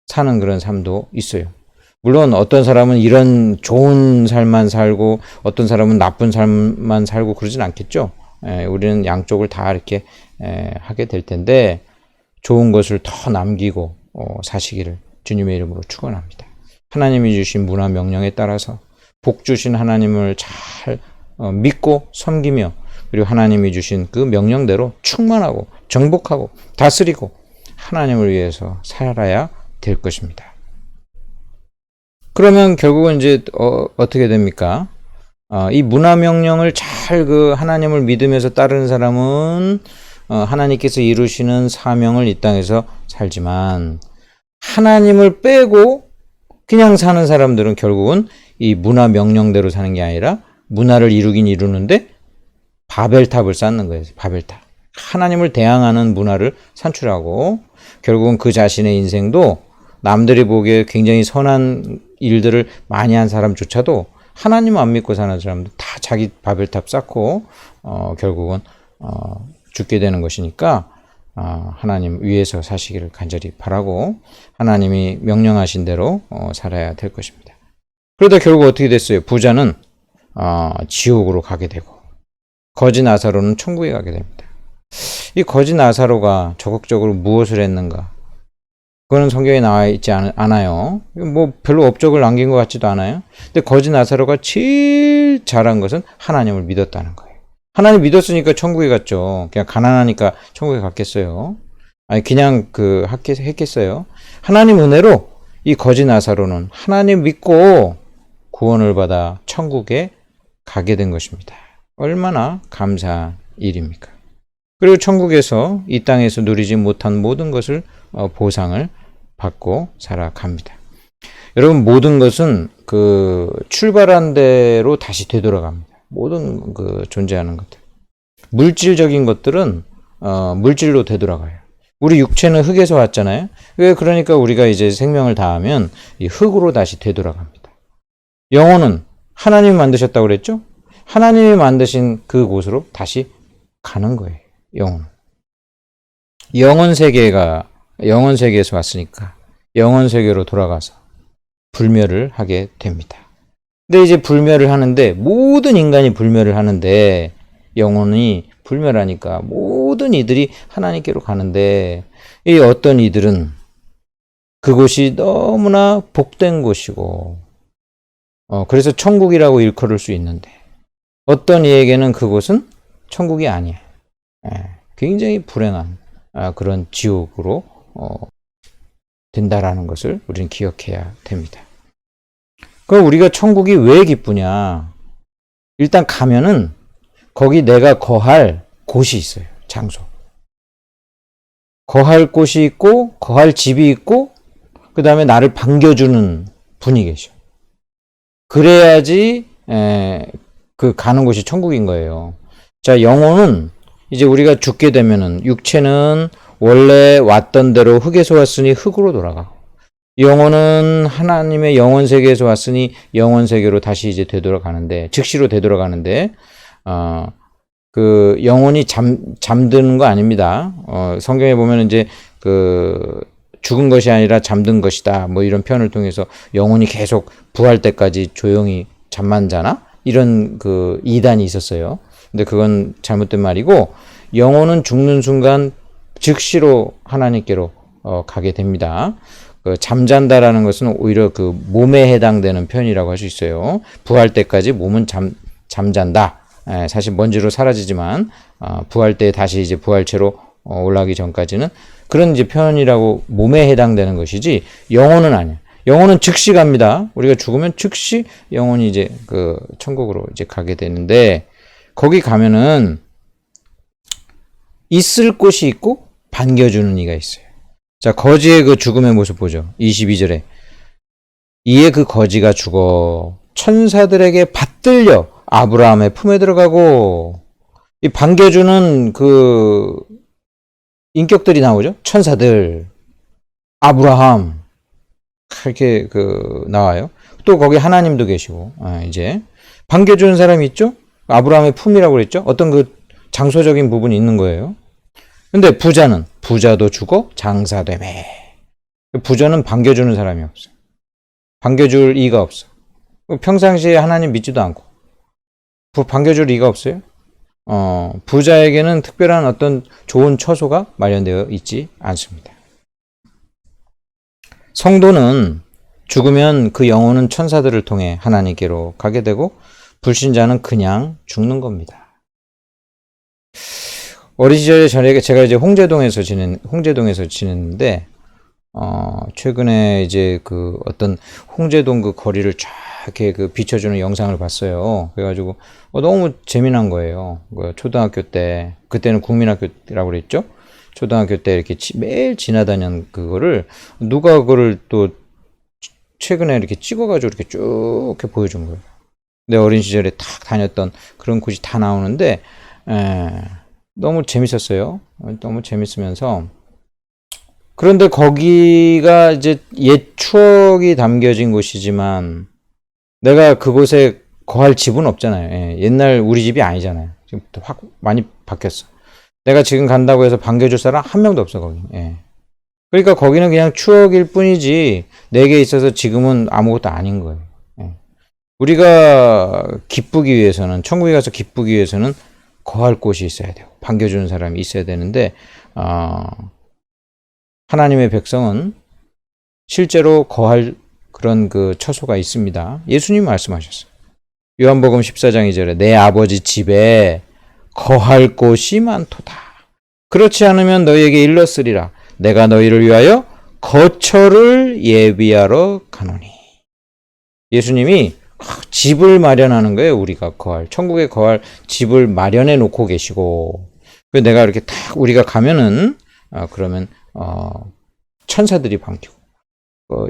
사는 그런 삶도 있어요. 물론 어떤 사람은 이런 좋은 삶만 살고 어떤 사람은 나쁜 삶만 살고 그러진 않겠죠. 우리는 양쪽을 다 이렇게 하게 될 텐데 좋은 것을 더 남기고 사시기를 주님의 이름으로 축원합니다. 하나님이 주신 문화 명령에 따라서 복 주신 하나님을 잘 믿고 섬기며 그리고 하나님이 주신 그 명령대로 충만하고 정복하고 다스리고 하나님을 위해서 살아야 될 것입니다. 그러면 결국은 이제 어떻게 됩니까? 이 문화 명령을 잘 하나님을 믿으면서 따르는 사람은 하나님께서 이루시는 사명을 이 땅에서 살지만 하나님을 빼고 그냥 사는 사람들은 결국은 이 문화 명령대로 사는 게 아니라 문화를 이루긴 이루는데 바벨탑을 쌓는 거예요. 바벨탑. 하나님을 대항하는 문화를 산출하고 결국은 그 자신의 인생도 남들이 보기에 굉장히 선한 일들을 많이 한 사람조차도 하나님 안 믿고 사는 사람들 다 자기 바벨탑 쌓고 결국은 죽게 되는 것이니까 하나님 위에서 사시기를 간절히 바라고 하나님이 명령하신 대로 살아야 될 것입니다. 그러다 결국 어떻게 됐어요? 부자는 지옥으로 가게 되고 거지 나사로는 천국에 가게 됩니다. 이 거지 나사로가 적극적으로 무엇을 했는가? 그거는 성경에 나와 있지 않아요. 뭐 별로 업적을 남긴 것 같지도 않아요. 근데 거지 나사로가 제일 잘한 것은 하나님을 믿었다는 거예요. 하나님 믿었으니까 천국에 갔죠. 그냥 가난하니까 천국에 갔겠어요. 아니 그냥 했겠어요. 하나님 은혜로 이 거지 나사로는 하나님 믿고 구원을 받아 천국에 가게 된 것입니다. 얼마나 감사한 일입니까? 그리고 천국에서 이 땅에서 누리지 못한 모든 것을 보상을 받고 살아갑니다. 여러분, 모든 것은 그 출발한 대로 다시 되돌아갑니다. 모든 그 존재하는 것들. 물질적인 것들은 물질로 되돌아가요. 우리 육체는 흙에서 왔잖아요. 그러니까 우리가 이제 생명을 다하면 이 흙으로 다시 되돌아갑니다. 영혼은 하나님이 만드셨다고 그랬죠? 하나님이 만드신 그곳으로 다시 가는 거예요. 영혼 세계에서 왔으니까 영혼 세계로 돌아가서 불멸을 하게 됩니다. 근데 이제 불멸을 하는데, 모든 인간이 불멸을 하는데, 영혼이 불멸하니까 모든 이들이 하나님께로 가는데, 이 어떤 이들은 그곳이 너무나 복된 곳이고, 그래서 천국이라고 일컬을 수 있는데, 어떤 이에게는 그곳은 천국이 아니에요. 굉장히 불행한 그런 지옥으로 된다라는 것을 우리는 기억해야 됩니다. 그럼 우리가 천국이 왜 기쁘냐? 일단 가면은 거기 내가 거할 곳이 있어요. 장소. 거할 곳이 있고, 거할 집이 있고, 그 다음에 나를 반겨주는 분이 계셔. 그래야지 그 가는 곳이 천국인 거예요. 자, 영혼은 이제 우리가 죽게 되면은, 육체는 원래 왔던 대로 흙에서 왔으니 흙으로 돌아가고, 영혼은 하나님의 영혼 세계에서 왔으니 영혼 세계로 다시 이제 되돌아가는데, 즉시로 되돌아가는데, 그 영혼이 잠드는 거 아닙니다. 성경에 보면 이제 그 죽은 것이 아니라 잠든 것이다, 뭐 이런 표현을 통해서 영혼이 계속 부활 때까지 조용히 잠만 자나? 이런 그 이단이 있었어요. 근데 그건 잘못된 말이고, 영혼은 죽는 순간 즉시로 하나님께로 가게 됩니다. 그 잠잔다라는 것은 오히려 그 몸에 해당되는 표현이라고 할 수 있어요. 부활 때까지 몸은 잠잔다. 사실 먼지로 사라지지만 부활 때 다시 이제 부활체로 올라가기 전까지는 그런 이제 표현이라고, 몸에 해당되는 것이지 영혼은 아니에요. 영혼은 즉시 갑니다. 우리가 죽으면 즉시 영혼이 이제 그 천국으로 이제 가게 되는데, 거기 가면은 있을 곳이 있고 반겨주는 이가 있어요. 자, 거지의 그 죽음의 모습 보죠. 22절에. 이에 그 거지가 죽어 천사들에게 받들려 아브라함의 품에 들어가고, 이 반겨주는 그 인격들이 나오죠. 천사들, 아브라함, 이렇게 그 나와요. 또 거기 하나님도 계시고, 이제 반겨주는 사람이 있죠. 아브라함의 품이라고 그랬죠. 어떤 그 장소적인 부분이 있는 거예요. 근데 부자도 죽어 장사되매. 부자는 반겨주는 사람이 없어. 반겨줄 이가 없어. 평상시에 하나님 믿지도 않고 반겨줄 이가 없어요. 부자에게는 특별한 어떤 좋은 처소가 마련되어 있지 않습니다. 성도는 죽으면 그 영혼은 천사들을 통해 하나님께로 가게 되고, 불신자는 그냥 죽는 겁니다. 어린 시절에 제가 이제 홍제동에서 지냈는데, 최근에 이제 그 어떤 홍제동 그 거리를 쫙 이렇게 그 비춰주는 영상을 봤어요. 그래가지고 너무 재미난 거예요. 초등학교 때, 그때는 국민학교라고 그랬죠? 초등학교 때 이렇게 매일 지나다니는 그거를 누가 그거를 또 최근에 이렇게 찍어가지고 이렇게 쭉 이렇게 보여준 거예요. 내 어린 시절에 탁 다녔던 그런 곳이 다 나오는데, 너무 재밌었어요. 너무 재밌으면서, 그런데 거기가 이제 옛 추억이 담겨진 곳이지만 내가 그곳에 거할 집은 없잖아요. 옛날 우리 집이 아니잖아요. 지금 확 많이 바뀌었어. 내가 지금 간다고 해서 반겨줄 사람 한 명도 없어, 거기. 그러니까 거기는 그냥 추억일 뿐이지 내게 있어서 지금은 아무것도 아닌 거예요. 우리가 기쁘기 위해서는, 천국에 가서 기쁘기 위해서는 거할 곳이 있어야 돼요. 반겨주는 사람이 있어야 되는데, 하나님의 백성은 실제로 거할 그런 그 처소가 있습니다. 예수님 말씀하셨어요. 요한복음 14장 2절에 내 아버지 집에 거할 곳이 많도다. 그렇지 않으면 너희에게 일렀으리라. 내가 너희를 위하여 거처를 예비하러 가노니. 예수님이 집을 마련하는 거예요. 우리가 거할, 천국에 거할 집을 마련해 놓고 계시고, 내가 이렇게 딱 우리가 가면은 그러면 천사들이 반기고,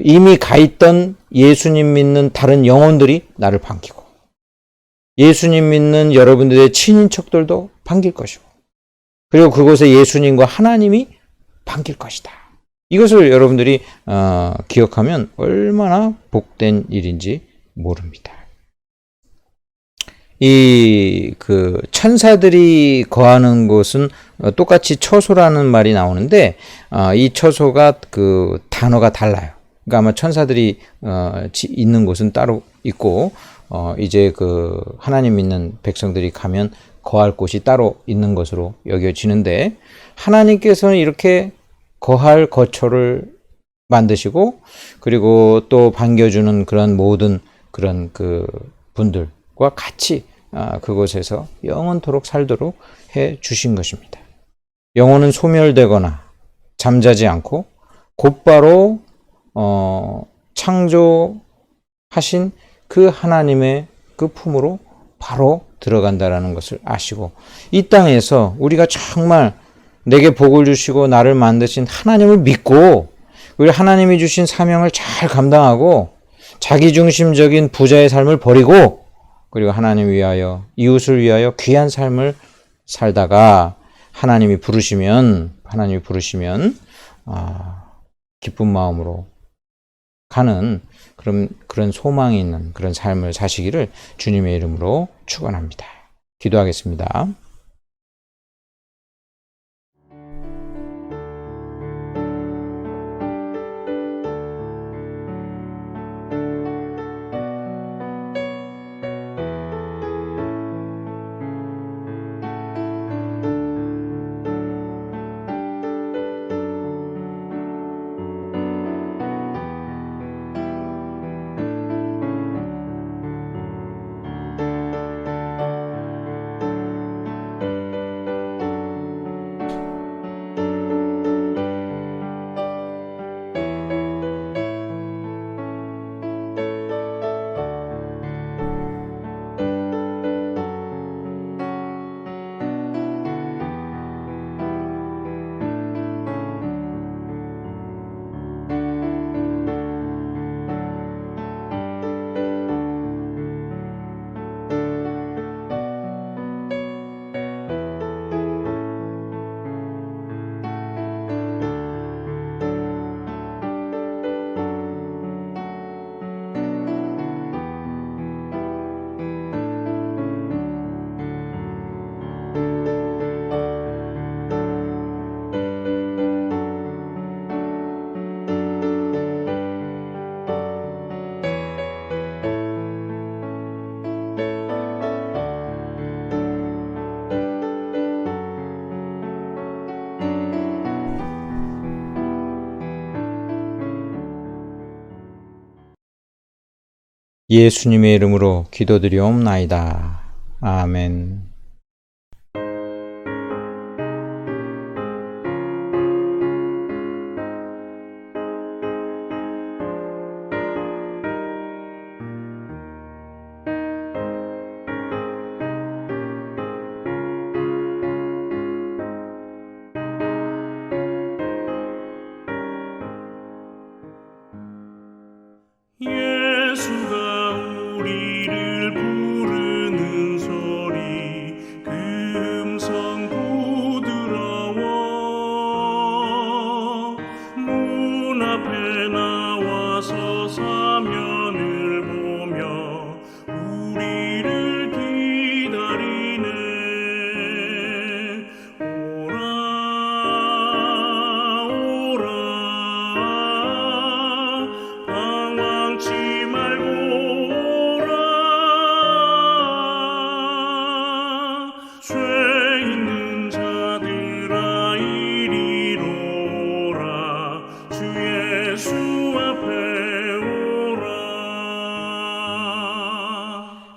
이미 가 있던 예수님 믿는 다른 영혼들이 나를 반기고, 예수님 믿는 여러분들의 친인척들도 반길 것이고, 그리고 그곳에 예수님과 하나님이 반길 것이다. 이것을 여러분들이 기억하면 얼마나 복된 일인지 모릅니다. 천사들이 거하는 곳은 똑같이 처소라는 말이 나오는데, 이 처소가 그 단어가 달라요. 그러니까 아마 천사들이 있는 곳은 따로 있고, 이제 그 하나님 믿는 백성들이 가면 거할 곳이 따로 있는 것으로 여겨지는데, 하나님께서는 이렇게 거할 거처를 만드시고, 그리고 또 반겨주는 그런 모든 그런 그 분들과 같이 그곳에서 영원토록 살도록 해 주신 것입니다. 영혼은 소멸되거나 잠자지 않고 곧바로 창조하신 그 하나님의 그 품으로 바로 들어간다라는 것을 아시고, 이 땅에서 우리가 정말 내게 복을 주시고 나를 만드신 하나님을 믿고, 우리 하나님이 주신 사명을 잘 감당하고 자기중심적인 부자의 삶을 버리고, 그리고 하나님 위하여, 이웃을 위하여 귀한 삶을 살다가 하나님이 부르시면 기쁜 마음으로 가는 그런 소망이 있는 그런 삶을 사시기를 주님의 이름으로 축원합니다. 기도하겠습니다. 예수님의 이름으로 기도드리옵나이다. 아멘. 예수가 우리를 부르는 소리, 그 음성 부드러워. 문 앞에 나와서 사면을 보며 우리를 기다리네. 오라 오라, 방황치 말고 오라. 죄 있는 자들아 이리로 오라. 주 예수 앞에 오라.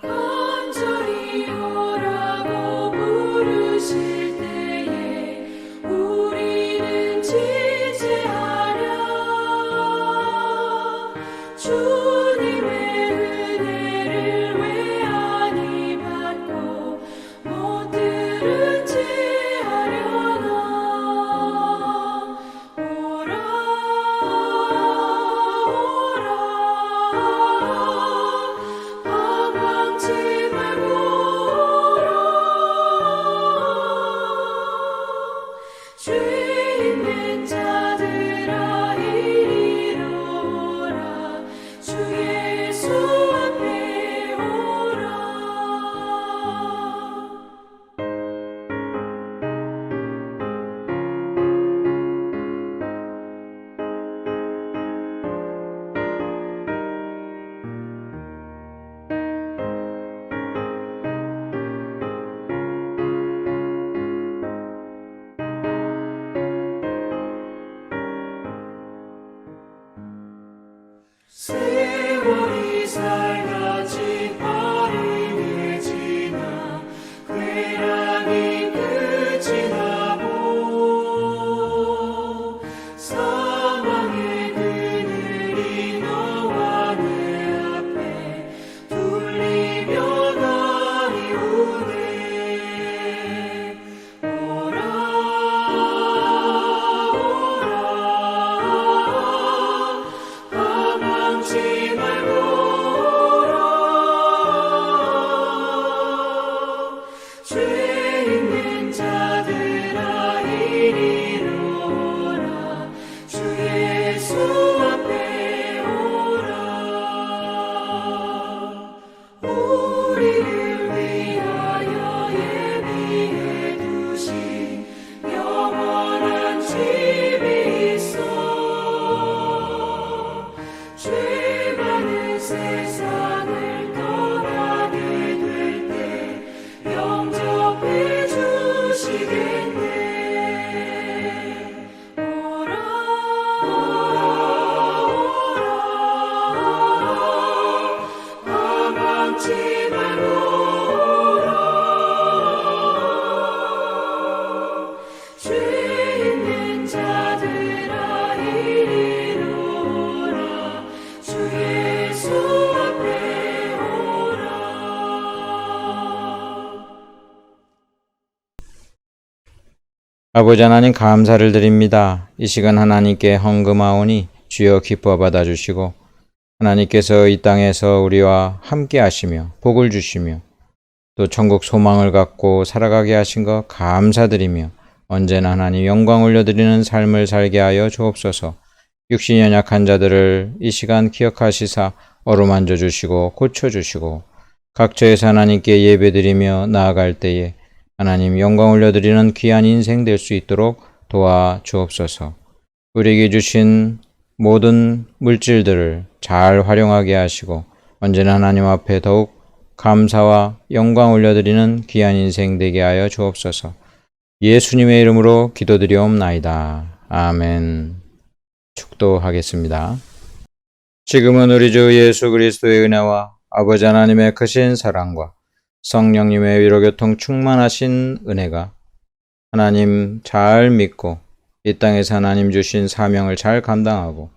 간절히 오라고 부르실 때에 우리는 지체하랴. 주님의 은혜를 세월이 살같이 빠르게 지나 쾌락이 끝이 나고 사망의 그늘이 너와 내 앞에 둘리며 나이오네. 오라 하망치 말고 오라. 죄 있는 자들아 이리로 오라. 주 예수 앞에 오라. 우리를 위하여 예비해 두신 영원한 집이 있어. 죄 많은 세상을 떠나게 될 때 영접해 주시겠네. 오라 하망치 말고 오라. 죄 있는 자들아 이리로 오라. 주 예수 앞에 오라. 아버지 하나님 감사를 드립니다. 이 시간 하나님께 헌금하오니 주여 기뻐 받아주시고 하나님께서 이 땅에서 우리와 함께 하시며 복을 주시며 또 천국 소망을 갖고 살아가게 하신 것 감사드리며 언제나 하나님 영광 올려드리는 삶을 살게 하여 주옵소서. 육신이 연약한 자들을 이 시간 기억하시사 어루만져 주시고 고쳐주시고 각처에서 하나님께 예배드리며 나아갈 때에 하나님 영광 올려드리는 귀한 인생 될 수 있도록 도와 주옵소서. 우리에게 주신 모든 물질들을 잘 활용하게 하시고 언제나 하나님 앞에 더욱 감사와 영광 올려드리는 귀한 인생 되게 하여 주옵소서. 예수님의 이름으로 기도드리옵나이다. 아멘. 축도하겠습니다. 지금은 우리 주 예수 그리스도의 은혜와 아버지 하나님의 크신 사랑과 성령님의 위로교통 충만하신 은혜가 하나님 잘 믿고 이 땅에서 하나님 주신 사명을 잘 감당하고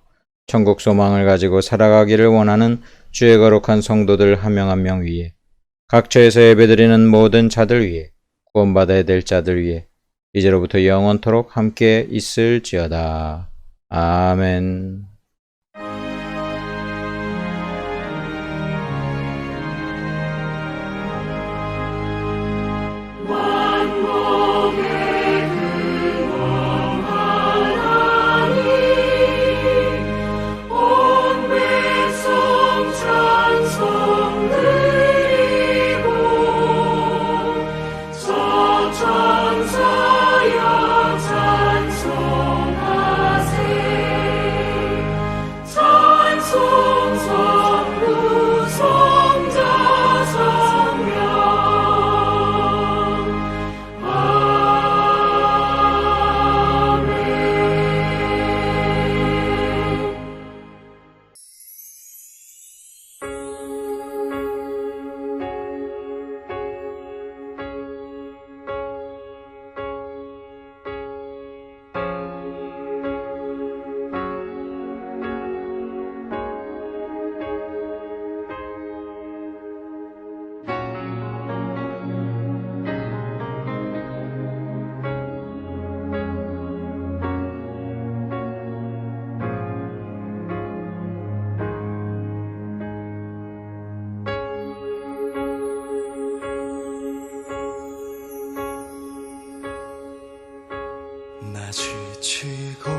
천국 소망을 가지고 살아가기를 원하는 주의 거룩한 성도들 한 명 한 명 위에 각처에서 예배드리는 모든 자들 위에 구원받아야 될 자들 위에 이제로부터 영원토록 함께 있을지어다. 아멘. 지치고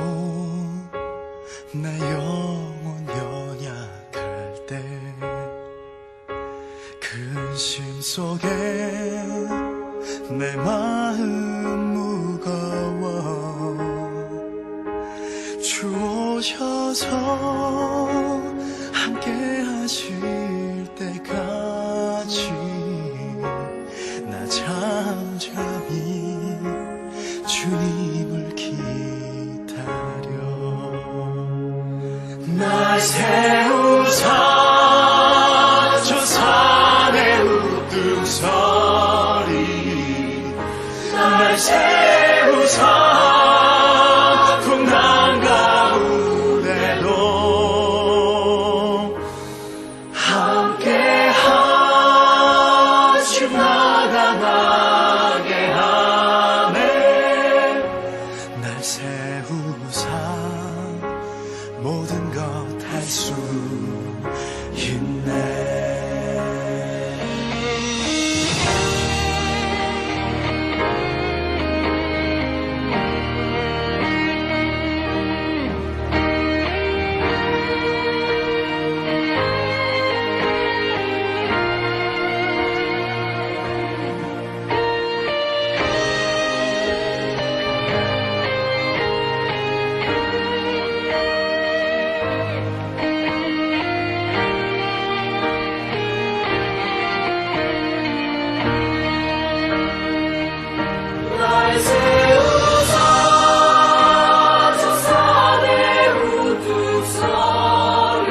내 영혼 연약할 때 근심 속에 내 마음 무거워 주 오셔서 함께 하실 때까지 나 잠잠히 주님을 기다려 날 세우 세우사 저 산의 우뚝 서리 날 세우사 풍랑 가운데도 함께 하시 나가나게 하네 날 세우사 모든 것 할 수 있네 날 세우사 저 산의 우뚝 서리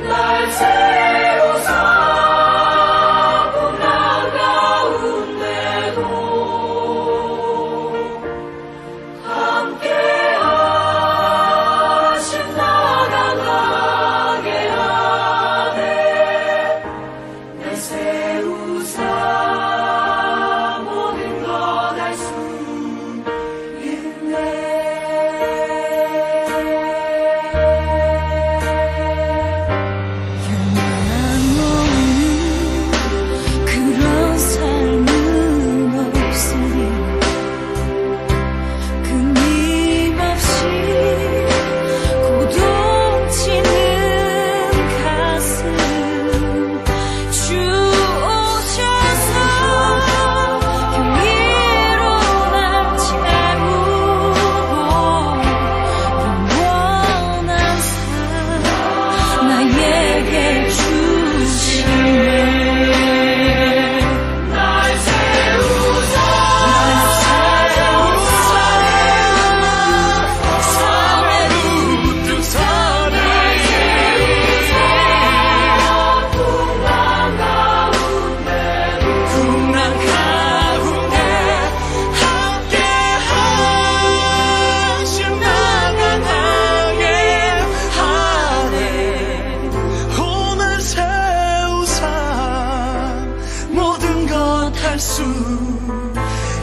날 세우사 풍랑 가운데도 함께 하신 나가나게 하네 날 세우사 그런 삶은 없으니 끊임없이 고동치는 가슴 주 오셔서 경의로 날 채우고 영원한 삶 나에게 주시네 할 수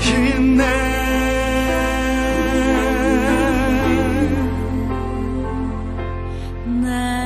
있네 날